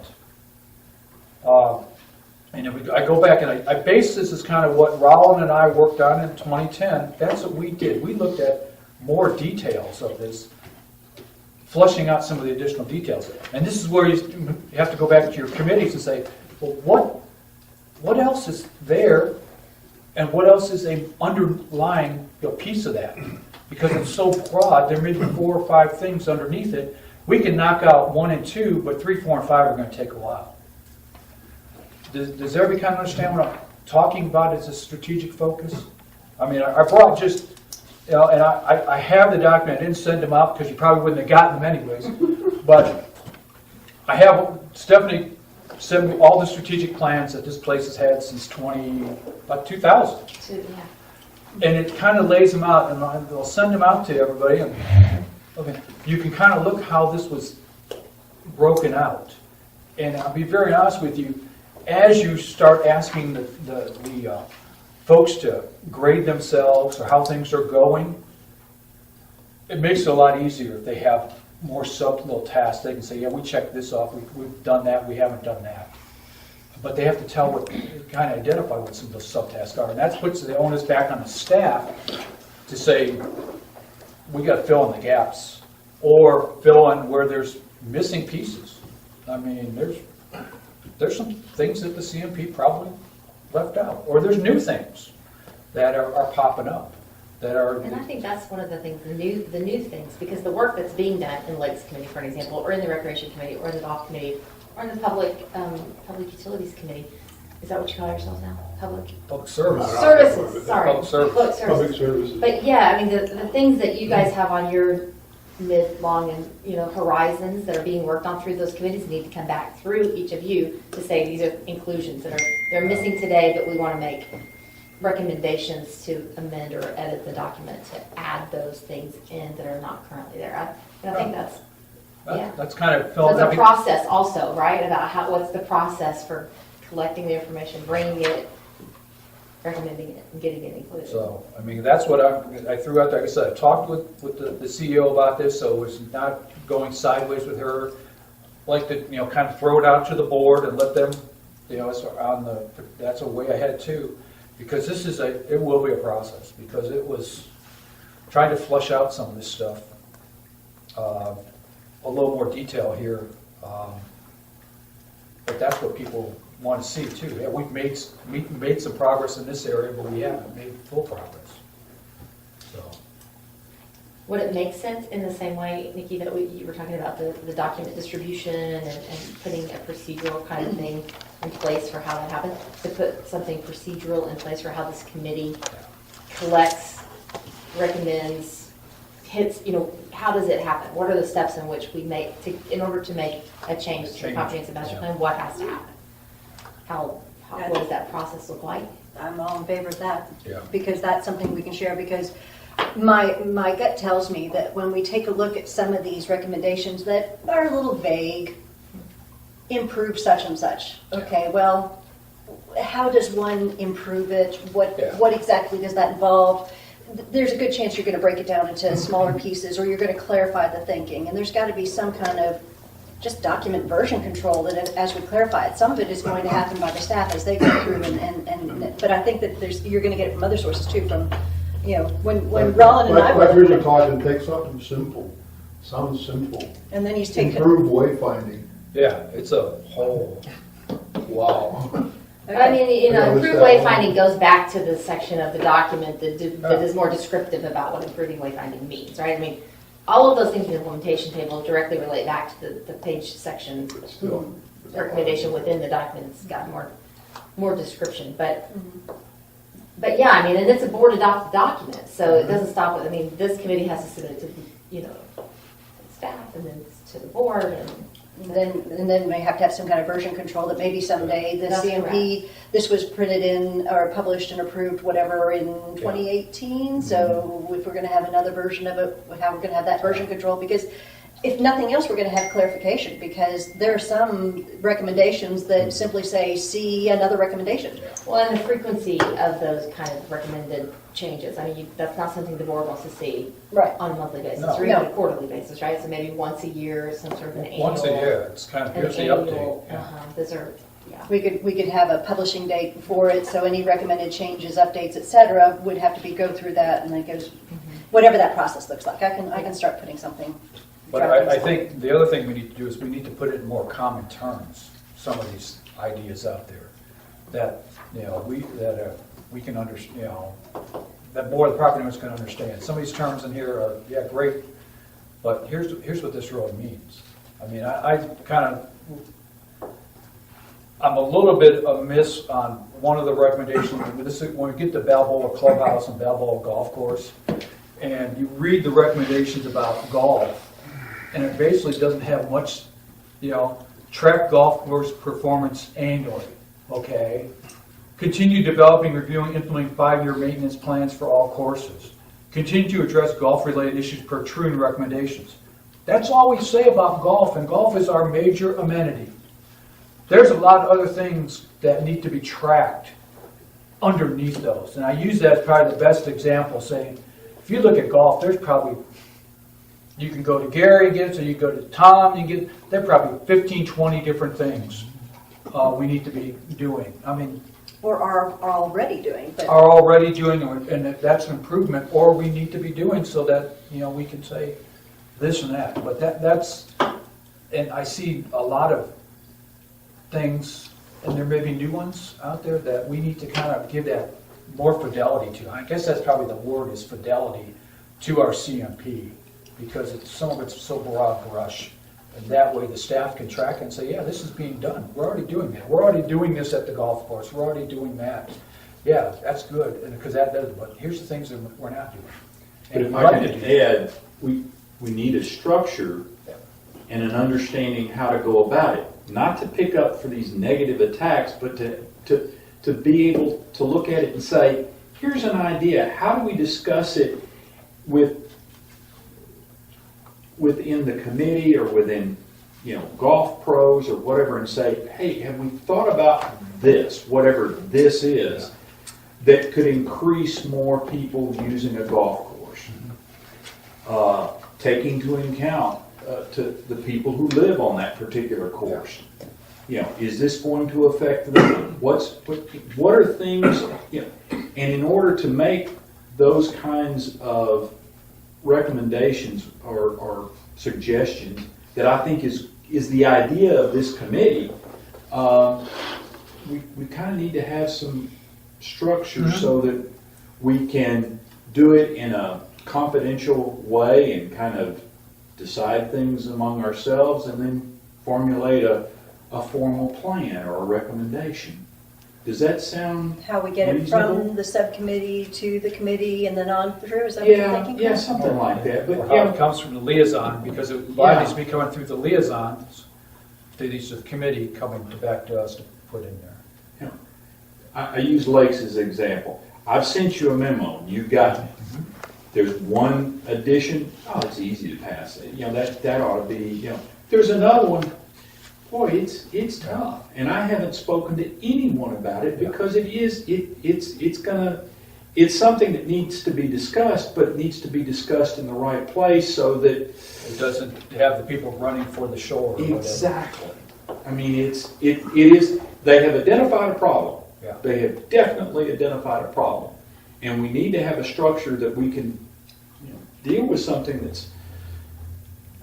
And if I go back and I base this as kind of what Rolland and I worked on in 2010. That's what we did. We looked at more details of this, flushing out some of the additional details. And this is where you have to go back to your committees and say, well, what else is there? And what else is an underlying piece of that? Because it's so broad, there may be 4 or 5 things underneath it. We can knock out 1 and 2, but 3, 4, and 5 are going to take a while. Does everybody kind of understand what I'm talking about as a strategic focus? I mean, I brought just, and I have the document. I didn't send them out because you probably wouldn't have gotten them anyways. But I have Stephanie send me all the strategic plans that this place has had since about 2000. And it kind of lays them out, and they'll send them out to everybody. And okay, you can kind of look how this was broken out. And I'll be very honest with you, as you start asking the folks to grade themselves or how things are going, it makes it a lot easier if they have more sub-little tasks. They can say, yeah, we checked this off, we've done that, we haven't done that. But they have to tell kind of identify what some of those subtasks are. And that puts the onus back on the staff to say, we got to fill in the gaps or fill in where there's missing pieces. I mean, there's some things that the CMP probably left out, or there's new things that are popping up. And I think that's one of the things, the new things, because the work that's being done in Lakes Committee, for an example, or in the Recreation Committee, or in the Golf Committee, or in the Public Utilities Committee, is that what you call yourselves now? Public Services. Services, sorry. Public services. Public services. But yeah, I mean, the things that you guys have on your mid, long, and horizons that are being worked on through those committees need to come back through each of you to say these are inclusions that they're missing today, but we want to make recommendations to amend or edit the document to add those things in that are not currently there. I think that's That's kind of so it's a process also, right? About what's the process for collecting the information, bringing it recommending it and getting it included. So, I mean, that's what I threw out there. Like I said, I talked with the CEO about this, so it's not going sideways with her. Like to, kind of throw it out to the board and let them, it's that's a way ahead too. Because it will be a process, because it was trying to flush out some of this stuff, a little more detail here. But that's what people want to see too. Yeah, we've made some progress in this area, but we haven't made full progress. So, Would it make sense in the same way, Nikki, that you were talking about the document distribution and putting a procedural kind of thing in place for how that happens, to put something procedural in place for how this committee collects, recommends, hits, how does it happen? What are the steps in which we make, in order to make a change to the comprehensive master plan, what has to happen? What does that process look like? I'm all in favor of that. Yeah. Because that's something we can share, because my gut tells me that when we take a look at some of these recommendations that are a little vague, improve such and such. Okay, well, how does one improve it? What exactly does that involve? There's a good chance you're going to break it down into smaller pieces, or you're going to clarify the thinking. And there's got to be some kind of just document version control that as we clarify it. Some of it is going to happen by the staff as they go through, but I think that you're going to get it from other sources too. From when Rolland and I Like were here's a thought, and take something simple, sounds simple. and then he's taken. Improve wayfinding. yeah, it's a whole, wow. I mean, Yeah, improved what's that wayfinding goes back to the section of the document that is more descriptive about what improving wayfinding means, right? I mean, all of those things in the implementation table directly relate back to the page section recommendation within the document. It's got more description, but yeah, I mean, and it's a board adopted document, so it doesn't stop with, this committee has to submit it to the, staff, and then it's to the board, and then we have to have some kind of version control that maybe someday the That's CMP, this was printed in or published and approved, whatever, in 2018. So if we're going to have another version of it, how we're going to have that version control, because if nothing else, we're going to have clarification, because there are some recommendations that simply say, see another recommendation. well, and the frequency of those kind of recommended changes. I mean, that's not something the board wants to see Right. on a monthly basis, No. or even a quarterly basis, right? So maybe once a year, some sort of an annual. Once a year, it's kind of, An here's the annual, update. those are, yeah. We could have a publishing date for it, so any recommended changes, updates, etc., would have to go through that, and then it goes, whatever that process looks like. I can start putting something. But I think the other thing we need to do is we need to put it in more common terms, some of these ideas out there, that, we can understand, that more of the property owners can understand. Some of these terms in here are, yeah, great, but here's what this really means. I mean, I'm a little bit amiss on one of the recommendations. When we get to Balboa Clubhouse and Balboa Golf Course, and you read the recommendations about golf, and it basically doesn't have much, track golf course performance annually, okay? Continue developing, reviewing, implementing 5-year maintenance plans for all courses. Continue to address golf-related issues per true recommendations. That's all we say about golf, and golf is our major amenity. There's a lot of other things that need to be tracked underneath those, and I use that as probably the best example, saying, if you look at golf, there's probably, you can go to Gary and get it, so you go to Tom, you get, there are probably 15, 20 different things we need to be doing. I mean, Or are already doing. But are already doing, and that's an improvement, or we need to be doing so that, we can say this and that. But that's, and I see a lot of things, and there may be new ones out there that we need to kind of give that more fidelity to. I guess that's probably the word, is fidelity to our CMP, because some of it's so broad brush. And that way the staff can track and say, yeah, this is being done. We're already doing that. We're already doing this at the golf course. We're already doing that. Yeah, that's good, and because that does, but here's the things that we're not doing. But And if we'd I like can to do that. add, we need a structure and an understanding how to go about it. Not to pick up for these negative attacks, but to be able to look at it and say, here's an idea. How do we discuss it within the committee or within, golf pros or whatever, and say, hey, have we thought about this, whatever this is? that could increase more people using a golf course. Taking into account to the people who live on that particular course. You know, is this going to affect them? What are things, you know, and in order to make those kinds of recommendations or suggestions that I think is the idea of this committee, we kind of need to have some structure so that we can do it in a confidential way and kind of decide things among ourselves and then formulate a formal plan or a recommendation. Does that sound How we get it reasonable? from the subcommittee to the committee and then on through, is that what you're thinking? Yeah, something like that. But Or you how know, it comes from the liaison, because a lot of these be coming through the liaisons, to these the committee coming back to us to put in there. I use lakes as an example. I've sent you a memo, and you got it. There's one addition, oh, it's easy to pass it. You know, that ought to be, you know. There's another one, boy, it's tough. And I haven't spoken to anyone about it because it's something that needs to be discussed, but it needs to be discussed in the right place so that It doesn't have the people running for the shore or whatever. exactly. I mean, it is, they have identified a problem. Yeah. They have definitely identified a problem. And we need to have a structure that we can, you know, deal with something that's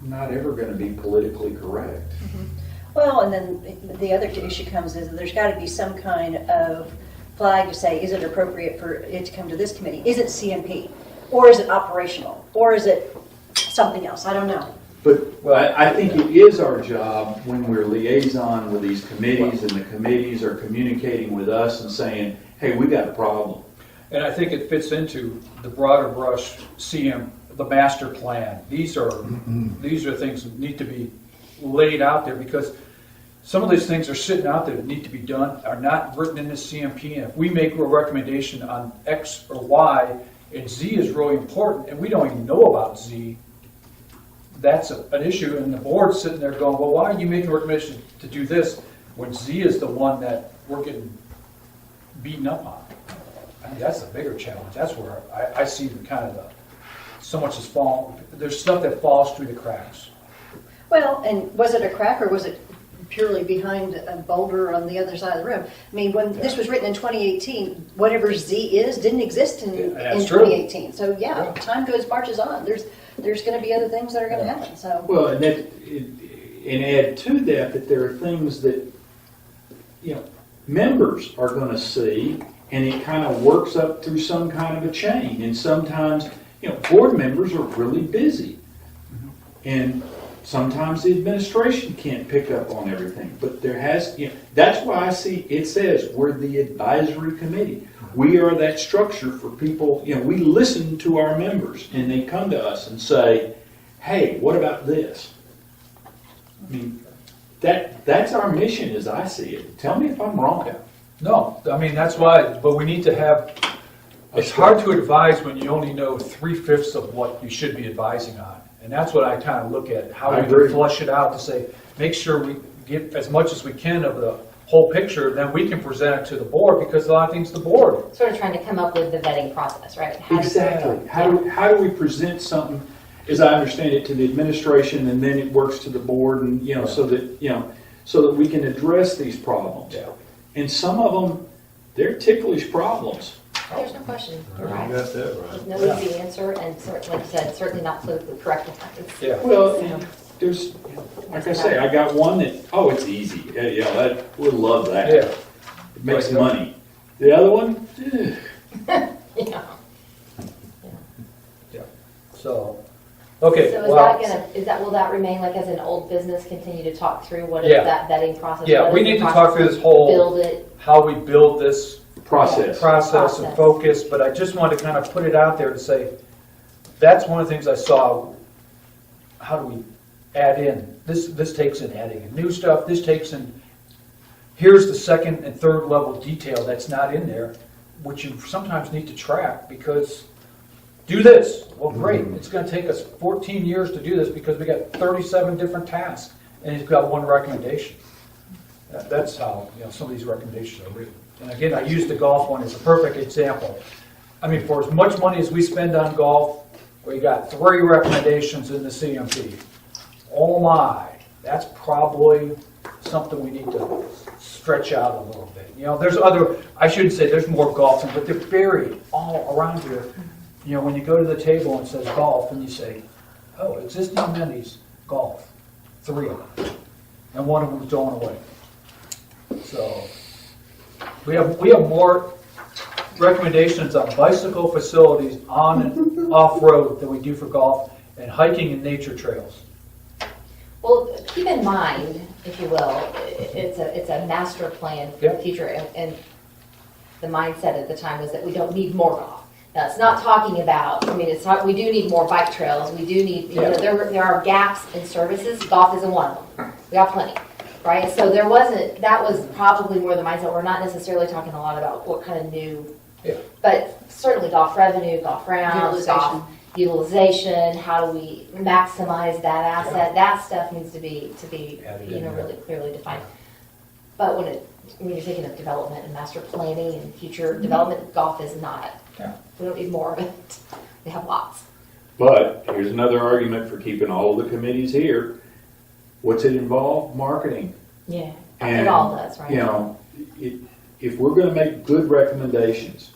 not ever going to be politically correct. Well, and then the other issue comes is that there's got to be some kind of flag to say, is it appropriate for it to come to this committee? Is it CMP? Or is it operational? Or is it something else? I don't know. But I think it is our job when we're liaison with these committees and the committees are communicating with us and saying, hey, we got a problem. And I think it fits into the broader brush the master plan. These are things that need to be laid out there because some of these things are sitting out there that need to be done, are not written in the CMP. And if we make a recommendation on X or Y, and Z is really important, and we don't even know about Z, that's an issue. And the board's sitting there going, well, why are you making a recommendation to do this when Z is the one that we're getting beaten up on? I mean, that's the bigger challenge. That's where I see the kind of so much is there's stuff that falls through the cracks. Well, and was it a crack or was it purely behind a boulder on the other side of the room? I mean, when this was written in 2018, whatever Z is didn't exist in That's true. 2018. So yeah, time marches on. There's going to be other things that are going to happen. So Well, and add to that there are things that, you know, members are going to see, and it kind of works up through some kind of a chain. And sometimes, you know, board members are really busy. And sometimes the administration can't pick up on everything. But there has, you know, that's why I see it says we're the advisory committee. We are that structure for people, you know, we listen to our members and they come to us and say, hey, what about this? I mean, that's our mission as I see it. Tell me if I'm wrong. No, I mean, that's why, but we need to have, it's hard to advise when you only know 3/5 of what you should be advising on. And that's what I kind of look at, how I we agree. can flush it out to say, make sure we get as much as we can of the whole picture, then we can present it to the board, because a lot of things the board. Sort of trying to come up with the vetting process, right? Exactly. How do we present something, as I understand it, to the administration, and then it works to the board, and you know, so that we can address these problems. Yeah. And some of them, they're ticklish problems. There's no question. You're You right. got that right. There's no easy answer, and certainly, like you said, certainly not politically correct at times. Yeah. Well, and there's, like I say, I got one that, oh, it's easy. Yeah, we'll love that. Yeah. It makes money. The other one, Yeah. So, okay, So well, will that remain like as an old business, continue to talk through what is Yeah. that vetting process? yeah, What we is the need to process talk through this whole, Build it, how we build this process. process and focus, but I just wanted to kind of put it out there to say, that's one of the things I saw, how do we add in? This takes in adding in new stuff, this takes in, here's the second and third level detail that's not in there, which you sometimes need to track, because do this. Well, great, it's gonna take us 14 years to do this because we got 37 different tasks, and he's got one recommendation. That's how, you know, some of these recommendations are written. And again, I use the golf one as a perfect example. I mean, for as much money as we spend on golf, we got 3 recommendations in the CMP. Oh my, that's probably something we need to stretch out a little bit. You know, there's other, I shouldn't say there's more golf, but they're buried all around here. You know, when you go to the table and it says golf and you say, oh, existing amenities, golf, 3 of them. And one of them is going away. So we have more recommendations on bicycle facilities on and off-road than we do for golf, and hiking and nature trails. Well, keep in mind, if you will, it's a master plan for the Yep. future, and the mindset at the time was that we don't need more golf. Now, it's not talking about, I mean, it's not, we do need more bike trails, we do need, you know, there are gaps in services, golf isn't one of them. We got plenty, right? So there wasn't, that was probably more the mindset. We're not necessarily talking a lot about what kind of new, Yeah. but certainly golf revenue, golf rounds, golf utilization, how do we maximize that asset? That stuff needs to be Added you in know, there. really clearly defined. But when you're thinking of development and master planning and future development, golf is not. Yeah. We don't need more of it. We have lots. But here's another argument for keeping all of the committees here. What's it involve? Marketing. Yeah, And, it all does, right? You know, if we're going to make good recommendations,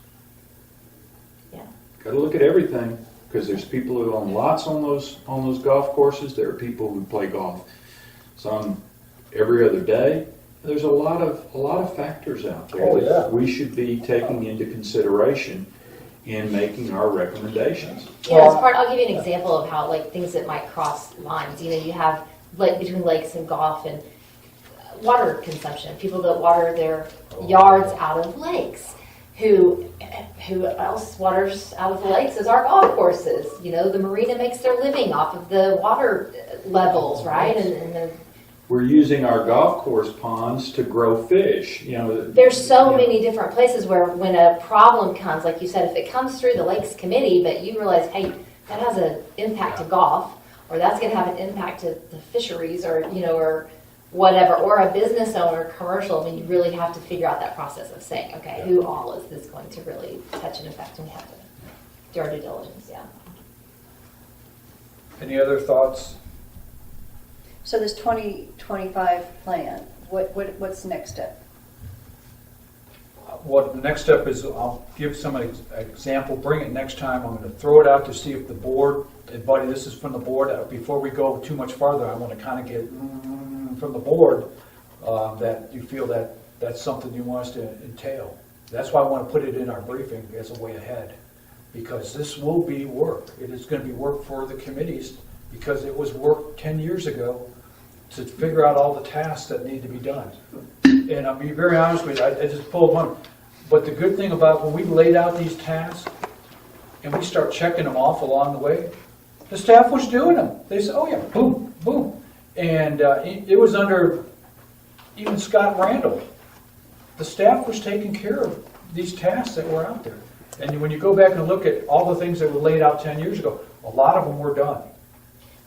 Yeah. got to look at everything, because there's people who own lots on those golf courses. There are people who play golf some every other day. There's a lot of factors out there Oh, that yeah. we should be taking into consideration in making our recommendations. Yeah, as part, I'll give you an example of how, like, things that might cross lines. You know, you have, like, between lakes and golf and water consumption, people that water their yards out of lakes. Who else waters out of the lakes is our golf courses. You know, the marina makes their living off of the water levels, right? And the, We're using our golf course ponds to grow fish. You know, there's so many different places where when a problem comes, like you said, if it comes through the Lakes Committee, but you realize, hey, that has an impact to golf, or that's going to have an impact to the fisheries, or, you know, or whatever, or a business owner, commercial, I mean, you really have to figure out that process of saying, okay, who all is this going to really touch and affect, and we have to do our due diligence, yeah. Any other thoughts? So this 2025 plan, what's the next step? What the next step is, I'll give some example, bring it next time. I'm going to throw it out to see if the board, and buddy, this is from the board. Before we go too much farther, I want to kind of get from the board that you feel that that's something you want us to entail. That's why I want to put it in our briefing as a way ahead, because this will be work. It is going to be work for the committees, because it was work 10 years ago to figure out all the tasks that need to be done. And I'll be very honest with you, I just pulled one. But the good thing about when we laid out these tasks and we start checking them off along the way, the staff was doing them. They said, oh yeah, boom, boom. And it was under even Scott Randall. The staff was taking care of these tasks that were out there. And when you go back and look at all the things that were laid out 10 years ago, a lot of them were done.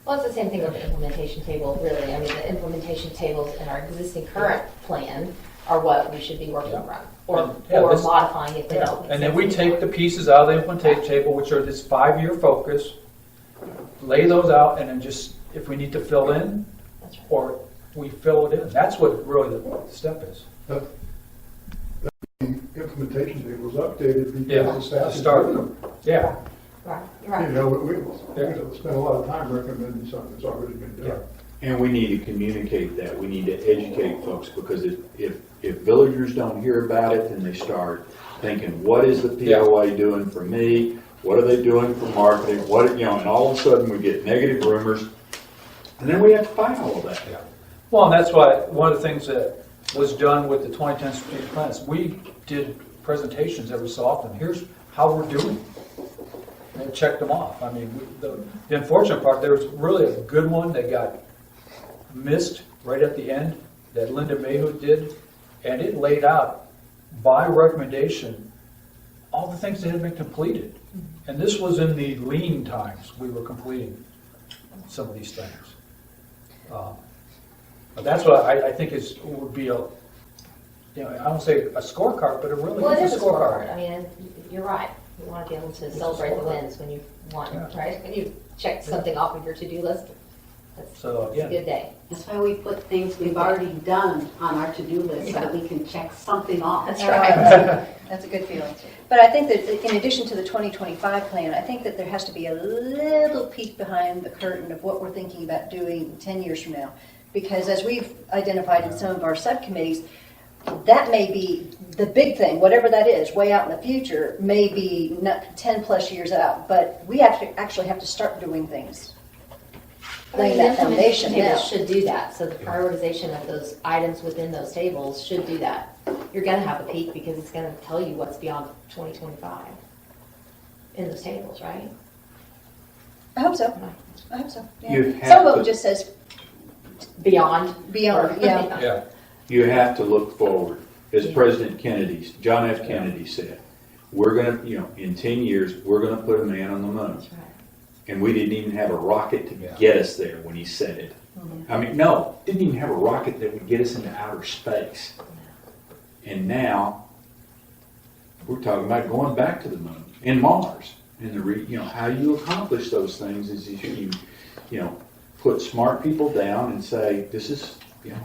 Well, it's the same thing with the implementation table, really. I mean, the implementation tables in our existing current plan are what we should be working Yeah. from, or Yeah, or this- modifying if they Yeah, don't. make and then sense we anymore. take the pieces out of the implementation table, which are this 5-year focus, lay those out, and then just, if we need to fill in, That's right. or we fill it in. That's what really the step is. The implementation table was updated Yeah, because the staff to is start. doing them. Yeah, Right, you're You right. know, we spent a lot of time recommending something that's already been yeah. done. And we need to communicate that. We need to educate folks, because if villagers don't hear about it, then they start thinking, what is the POA doing for me? What are they doing for marketing? What, you know, and all of a sudden we get negative rumors, and then we have to fight all of that. Yeah. Well, and that's why one of the things that was done with the 2010 strategic plans, we did presentations every so often. Here's how we're doing. And checked them off. I mean, the unfortunate part, there was really a good one that got missed right at the end that Linda Mayhew did, and it laid out by recommendation all the things that had been completed. And this was in the lean times we were completing some of these things. But that's what I think would be you know, I won't say a scorecard, but it really Well, it is is a a scorecard. scorecard. I mean, and you're right. You want to be able to It's a celebrate the scorecard. wins when you won, Yeah. right? When you check something off of your to-do list. That's So, a again, good day. That's why we put things we've already done on our to-do list so that we can check something off. That's Oh, right. That's a good feeling. But I think that in addition to the 2025 plan, I think that there has to be a little peek behind the curtain of what we're thinking about doing 10 years from now. Because as we've identified in some of our subcommittees, that may be the big thing, whatever that is, way out in the future, may be not 10 plus years out. But we actually have to start doing things. Laying that foundation Tables now. should do that, so the prioritization of those items within those tables should do that. You're gonna have a peak because it's gonna tell you what's beyond 2025 in those tables, right? I hope so. I hope so. Yeah. You have Some of them to- just says Beyond. beyond, yeah. yeah, You have to look forward. As Yeah. President John F. Kennedy said, we're gonna, in 10 years, we're gonna put a man on the moon. That's right. And we didn't even have a rocket to Yeah. get us there when he said it. I mean, no, didn't even have a rocket that would get us into outer space. And now, we're talking about going back to the moon and Mars. And how you accomplish those things is you put smart people down and say, this is,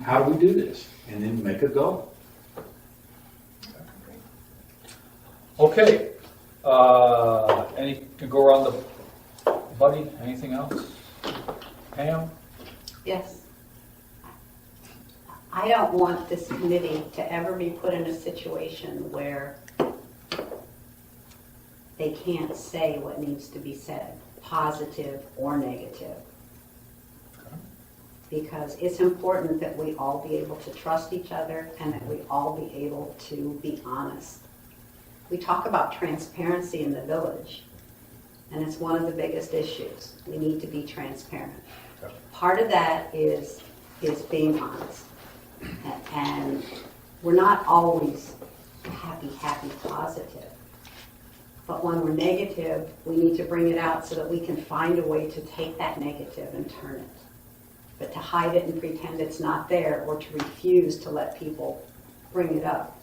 how do we do this? And then make a goal. okay. Can go around the buddy, anything else? Pam? Yes. I don't want this committee to ever be put in a situation where they can't say what needs to be said, positive or negative. Because it's important that we all be able to trust each other and that we all be able to be honest. We talk about transparency in the village, and it's one of the biggest issues. We need to be transparent. Part of that is being honest. And we're not always happy, positive. But when we're negative, we need to bring it out so that we can find a way to take that negative and turn it. But to hide it and pretend it's not there, or to refuse to let people bring it up,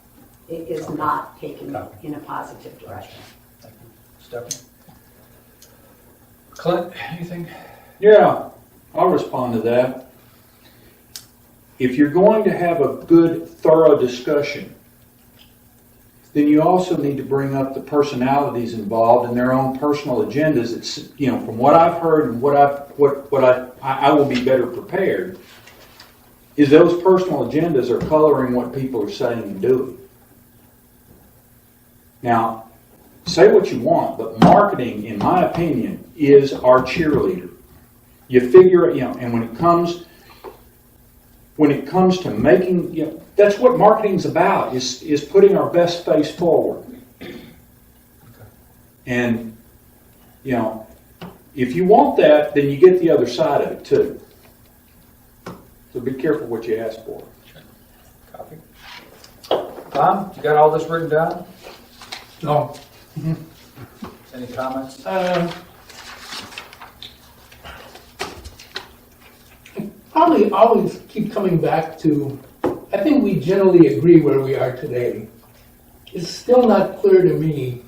it is not taken in a positive direction. Thank you. Stephanie? Clint, anything? Yeah, I'll respond to that. If you're going to have a good, thorough discussion, then you also need to bring up the personalities involved and their own personal agendas. It's, from what I've heard and what I will be better prepared, is those personal agendas are coloring what people are saying and doing. Now, say what you want, but marketing, in my opinion, is our cheerleader. You figure, and when it comes to making, that's what marketing's about, is putting our best face forward. And, if you want that, then you get the other side of it too. So be careful what you ask for. Copy. Tom, you got all this written down? No. Any comments? Probably always keep coming back to, I think we generally agree where we are today. It's still not clear to me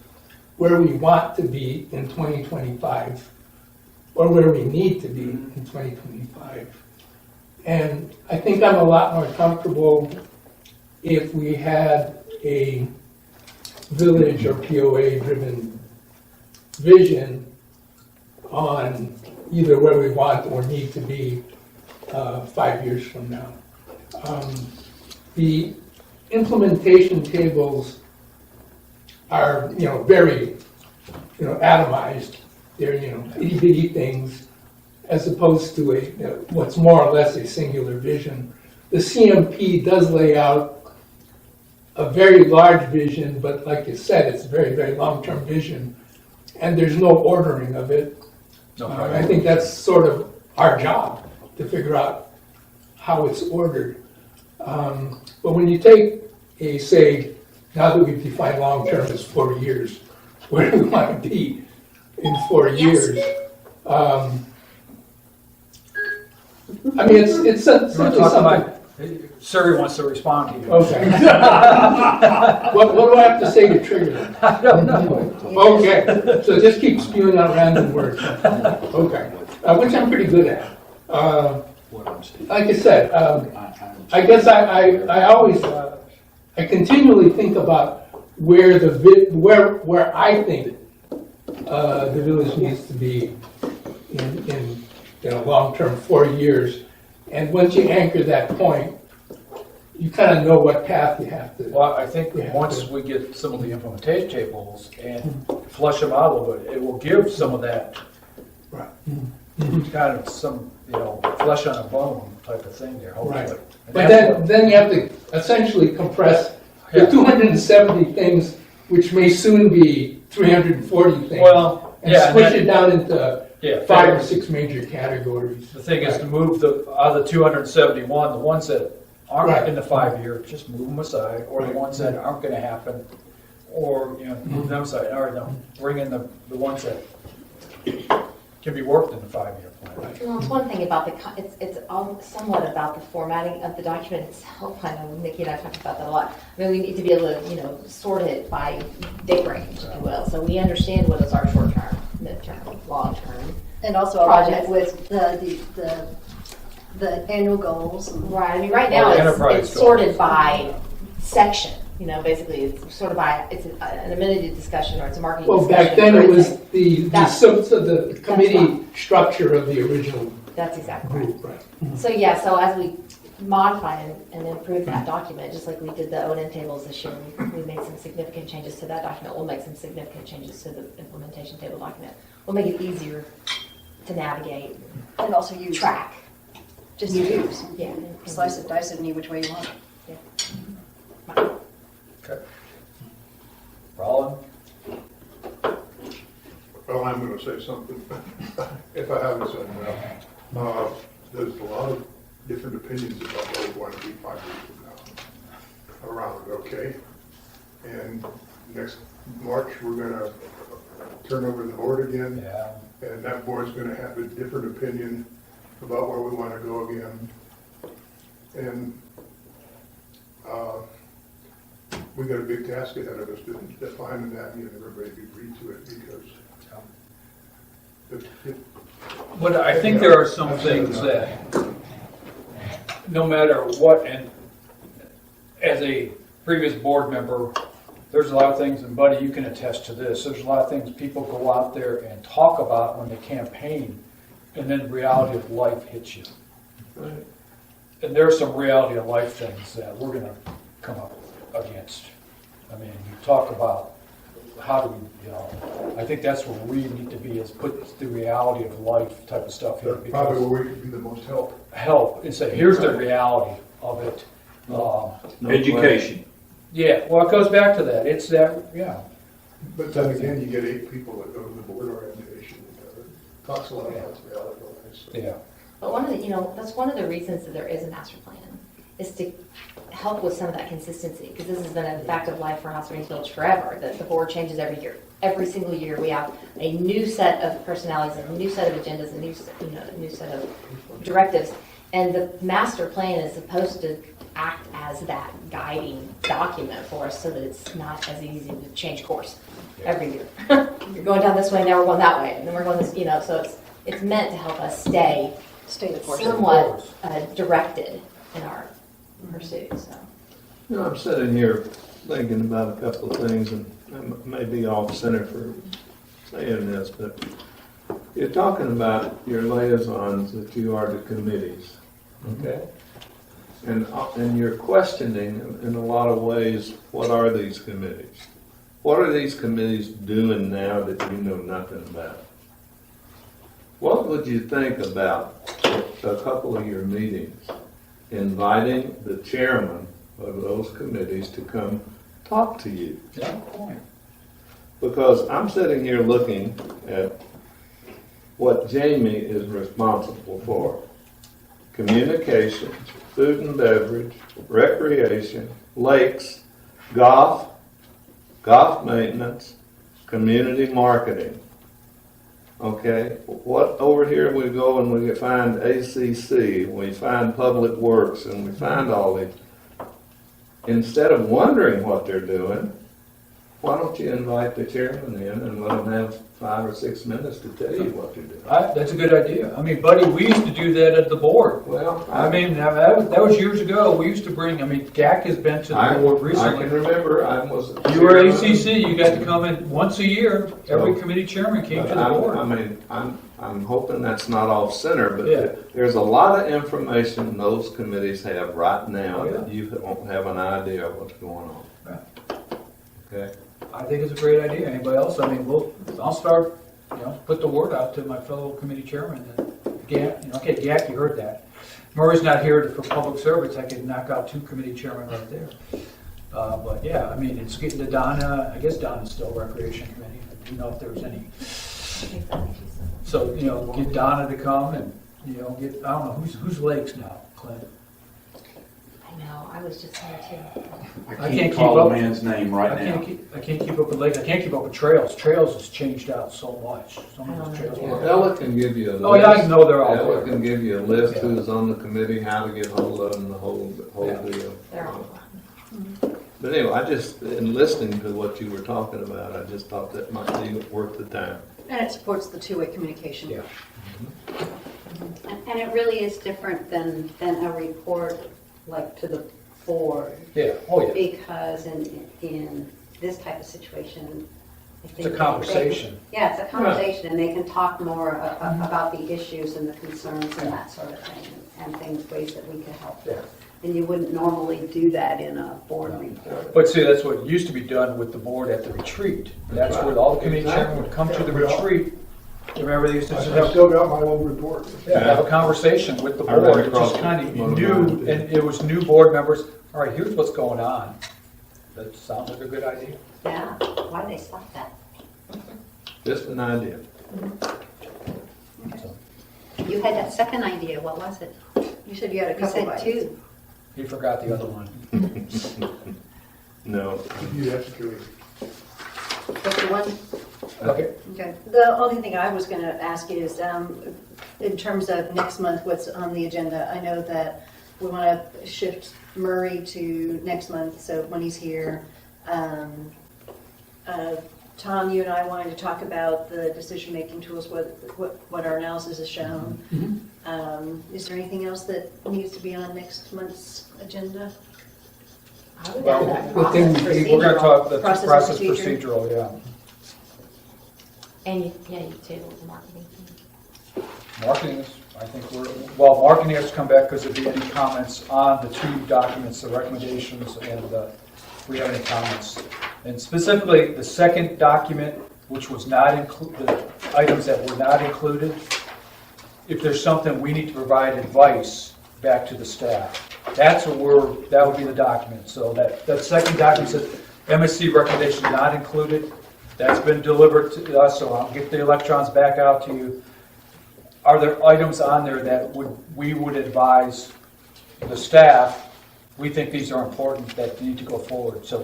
where we want to be in 2025 or where we need to be in 2025. And I think I'm a lot more comfortable if we had a village or POA-driven vision on either where we want or need to be 5 years from now. The implementation tables are, very, atomized. They're, itty bitty things, as opposed to what's more or less a singular vision. The CMP does lay out a very large vision, but like you said, it's a very, very long-term vision, and there's no ordering of it. No, I think that's sort of our job, to figure out how it's ordered. But when you take say, now that we've defined long-term as 4 years, where do we want to be in 4 years? I mean, it's You want simply to talk something. about Siri wants to respond to you. Okay. What do I have to say to trigger them? I don't know. Okay, so just keep spewing out random words. Okay, which I'm pretty good at. Like I said, I guess I always, I continually think about where where I think the village needs to be in long-term 4 years. And once you anchor that point, you kind of know what path you have to. Well, I think once we get some of the implementation tables and flush them out a little bit, it will give some of that Right. kind of some, flesh on a bone type of thing there, hopefully. Right. And But that's what- then you have to essentially compress the Yeah. 270 things, which may soon be 340 things. Well, And yeah, squish and it down into Yeah, 5 or 6 major categories. the thing is to move out of the 271, the ones that aren't Right. in the 5-year, just move them aside, or the Right. ones that aren't gonna happen, or, move them aside, or bring in the ones that can be worked in the 5-year plan. Well, it's one thing about it's all somewhat about the formatting of the document itself. I know Nikki and I talked about that a lot. I mean, we need to be able to, sort it by date range, if you will. So we understand what is our short term, mid-term, long-term. And also align Projects. it with the annual goals. And Right, I mean, right now, Well, enterprise it's goals. sorted by section, basically, it's sorted by, it's an amenity discussion, or it's a marketing Well, discussion. back then or it it's was a- the That's- the committee structure of the original That's exactly right. group, right? So, yeah, so as we modify and improve that document, just like we did the O&M tables this year, we made some significant changes to that document, we'll make some significant changes to the implementation table document. We'll make it easier to navigate, and also use. track. Just use. Yeah. Slice it, dice it any which way you want. Okay. Rolland? Well, I'm gonna say something, if I haven't said enough. There's a lot of different opinions about what we want to be 5 years from now around, okay? And next March, we're gonna turn over the board again, Yeah. and that board's gonna have a different opinion about where we wanna go again. And, we got a big task ahead of us to define that, and everybody agree to it, because But I think there are some things that, no matter what, and as a previous board member, there's a lot of things, and Buddy, you can attest to this, there's a lot of things people go out there and talk about when they campaign, and then reality of life hits you. Right. And there's some reality of life things that we're gonna come up against. I mean, you talk about how do we, I think that's where we need to be, is put the reality of life type of stuff here. that's probably Because where we could be the most help. help, and say, here's the reality of it. No Education. Yeah, well, it goes back to that, it's that, yeah. But then again, you get 8 people that go to the board orientation, talks a lot about the reality of life. So. Yeah. But one of the, that's one of the reasons that there is a master plan, is to help with some of that consistency, because this has been a fact of life for Hot Springs Village forever, that the board changes every year. Every single year, we have a new set of personalities, a new set of agendas, a new set of directives, and the master plan is supposed to act as that guiding document for us, so that it's not as easy to change course every year. You're going down this way, now we're going that way, and then we're going this, so it's meant to help us stay Stay the course. somewhat directed in our pursuit, so. I'm sitting here thinking about a couple of things, and I may be off center for saying this, but you're talking about your liaisons, that you are the committees, okay? And you're questioning, in a lot of ways, what are these committees? What are these committees doing now that you know nothing about? What would you think about a couple of your meetings, inviting the chairman of those committees to come talk to you? Yeah, point. Because I'm sitting here looking at what Jamie is responsible for. Communications, food and beverage, recreation, lakes, golf maintenance, community marketing. Okay, what, over here we go and we find ACC, we find Public Works, and we find all these. Instead of wondering what they're doing, why don't you invite the chairman in and let them have 5 or 6 minutes to tell you what they're doing? That's a good idea. I mean, buddy, we used to do that at the board. Well, I mean, that was years ago. We used to bring, I mean, Keck has been to the board I recently. can remember, I was. You were ACC, you got to come in once a year. Every committee chairman came to the I board. mean, I'm hoping that's not off center, but Yeah. there's a lot of information those committees have right now Oh, yeah. that you don't have an idea of what's going on. Right. Okay? I think it's a great idea. Anybody else? I mean, I'll start, put the word out to my fellow committee chairman. Okay, Jack, you heard that. Murray's not here for public service. I could knock out 2 committee chairmen right there. But yeah, I mean, it's getting to Donna. I guess Donna's still recreation committee. I don't know if there's any. So, get Donna to come and, get, I don't know, who's Lakes now, Clint? I know, I was just there too. I can't can't keep call up. the man's name right I now. can't keep up with Lakes. I can't keep up with Trails. Trails has changed out so much. Some of those trails. Well, Ella can give you a list. Oh, yeah, I know they're all Ella there. can give you a list Yeah. who's on the committee, how to get hold of them, the whole Yeah. deal. They're all. But anyway, in listening to what you were talking about, I just thought that might be worth the time. And it supports the two-way communication. Yeah. And it really is different than a report like to the board. Yeah, oh yeah. Because in this type of situation, I think It's a conversation. Yeah, it's a conversation, and they can talk more about the issues and the concerns and that sort of thing, and things, ways that we can help. Yeah. And you wouldn't normally do that in a board report. But see, that's what used to be done with the board at the retreat. That's where all the committee chairmen would come to the retreat. Remember they used to just I have, still got my old report. have a conversation with the I read board, it across just kind of, you one of knew, mine, too. and it was new board members, all right, here's what's going on. That sounds like a good idea. Yeah, why they stop that? Just an idea. So, You had that second idea, what was it? You said you had a You couple said of ideas. 2. he forgot the other one. No. You have to do it. What's the one? Okay. Okay. The only thing I was going to ask is, in terms of next month, what's on the agenda? I know that we want to shift Murray to next month, so when he's here. Tom, you and I wanted to talk about the decision-making tools, what our analysis has shown. Is there anything else that needs to be on next month's agenda? I would Well, add that the thing process we- We're gonna talk the Process process and procedure. procedural, yeah. And you tabled the marketing. Marketing is, I think marketing has to come back because if there be any comments on the 2 documents, the recommendations, and if we have any comments. And specifically, the second document, which was not included, the items that were not included, if there's something we need to provide advice back to the staff, that would be the document. So that second document says MSC recommendation not included. That's been delivered to us, so I'll get the electrons back out to you. Are there items on there that we would advise the staff, we think these are important, that need to go forward? So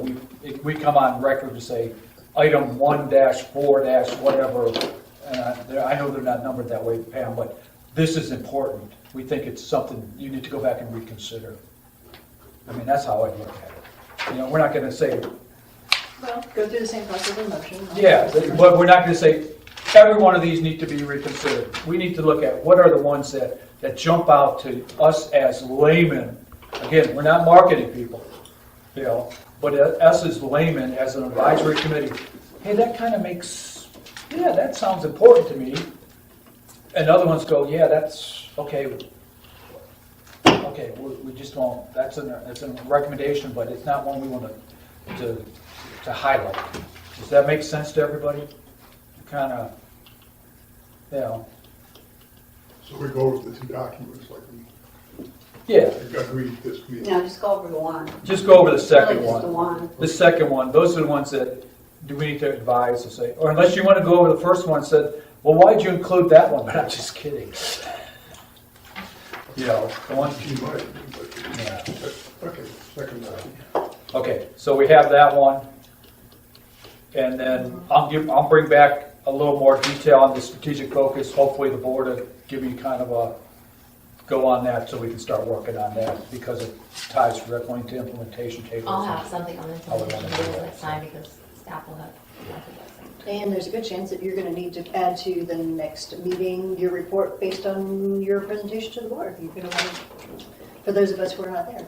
we come on record to say, item 1-4- whatever, and I know they're not numbered that way, Pam, but this is important. We think it's something you need to go back and reconsider. I mean, that's how I look at it. We're not going to say, Well, go through the same process of motion. yeah, but we're not going to say, every one of these need to be reconsidered. We need to look at what are the ones that jump out to us as laymen. Again, we're not marketing people, but us as laymen, as an advisory committee, hey, that kind of that sounds important to me. And other ones go, yeah, that's, okay, we just won't, that's a recommendation, but it's not one we want to highlight. Does that make sense to everybody? Kind of, So we go over the 2 documents like we yeah, agreed this week. No, just go over the one. just go over the second Really just the one. one. The second one, those are the ones that do we need to advise to say, or unless you want to go over the first one and said, well, why'd you include that one? But I'm just kidding. The one, You might, but, yeah. okay, second document. Okay, so we have that one. And then I'll bring back a little more detail on the strategic focus. Hopefully the board will give me kind of a go on that so we can start working on that because it ties directly into implementation tables. I'll have something on I would implementation wanna do tables that, next time because staff will have. And there's a good chance that you're going to need to add to the next meeting your report based on your presentation to the board. You're going to want to, for those of us who are not there.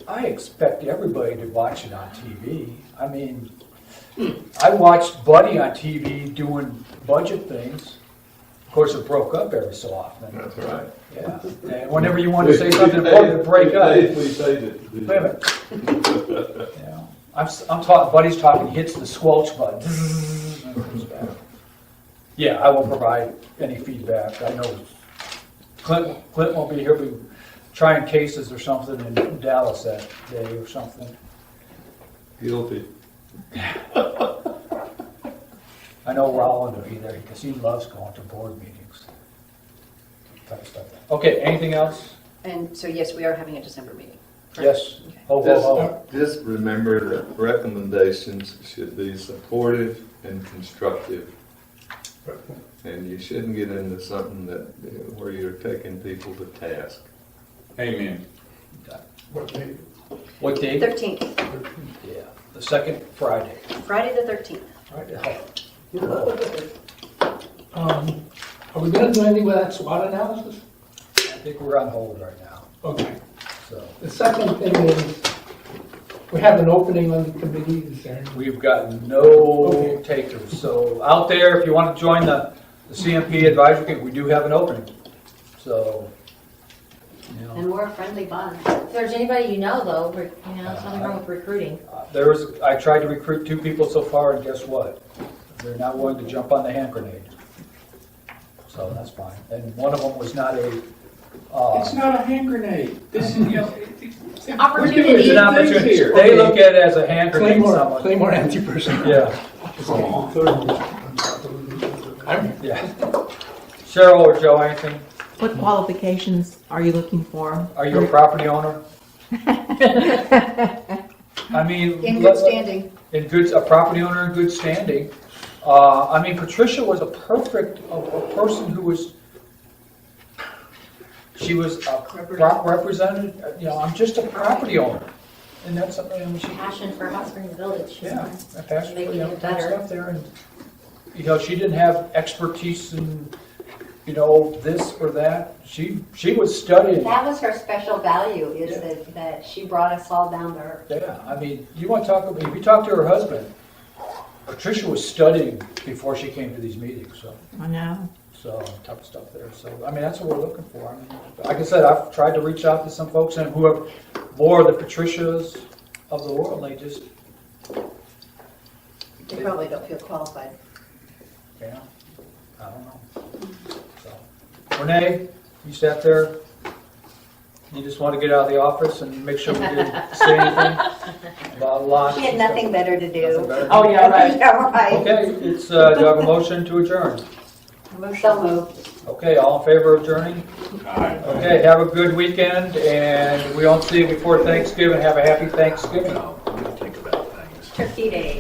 I expect everybody to watch it on TV. I mean, I watched Buddy on TV doing budget things. Of course, it broke up every so often. That's right. Yeah, and whenever you wanted to say something important, it'd break up. We say that. Wait a minute. Yeah. I'm talking, Buddy's talking, he hits the squelch button. And it comes back. Yeah, I will provide any feedback. I know Clint won't be here, but trying cases or something in Dallas that day or something. Guilty. I know Rolland will be there because he loves going to board meetings. Type of stuff. Okay, anything else? And so, yes, we are having a December meeting. Yes. Okay. Just remember that recommendations should be supportive and constructive. And you shouldn't get into something that, where you're taking people to task. Amen. What day? What date? 13th, Yeah, the second Friday. Friday the 13th. Are we gonna do anything with that SWOT analysis? I think we're on hold right now, Okay. so. The second thing is, we have an opening on the committee, is there? We've got no takers, so out there, if you want to join the CMP advisory committee, we do have an opening. So, you know, And we're a friendly bunch. If there's anybody you know though, there's nothing wrong with recruiting. I tried to recruit 2 people so far, and guess what? They're not willing to jump on the hand grenade. So that's fine. And one of them was not a, It's not a hand grenade. This is, you know, It's an opportunity. it's an opportunity. here. They look at it as a hand grenade. Claymore, Someone. anti-person. Yeah, I'm, yeah. Cheryl or Joe, anything? What qualifications are you looking for? Are you a property owner? I mean, In good standing. a property owner in good standing. I mean, Patricia was a perfect, a person who was, she was a represented, you know, I'm just a property owner. And that's something, I mean, she, Passion for Hot Springs Village. yeah, a passion for, Making you know, it that better. stuff there. And, you know, she didn't have expertise in, you know, this or that. She was studying. That was her special value, is that she brought us all down to earth. Yeah, I mean, you want to talk, if you talk to her husband, Patricia was studying before she came to these meetings, I know. so type of stuff there. So, I mean, that's what we're looking for. I mean, like I said, I've tried to reach out to some folks and who have more of the Patricias of the world, they just, They probably don't feel qualified. yeah, I don't know. So, Renee, you sat there, you just want to get out of the office and make sure we didn't say anything about lots. She had nothing better to do. Nothing better. Oh, yeah, right. Yeah, right. Okay, it's, do I have a motion to adjourn? So moved. Okay, all in favor of adjourning? Okay, have a good weekend, and if we don't see you before Thanksgiving, have a happy Thanksgiving. Turkey Day.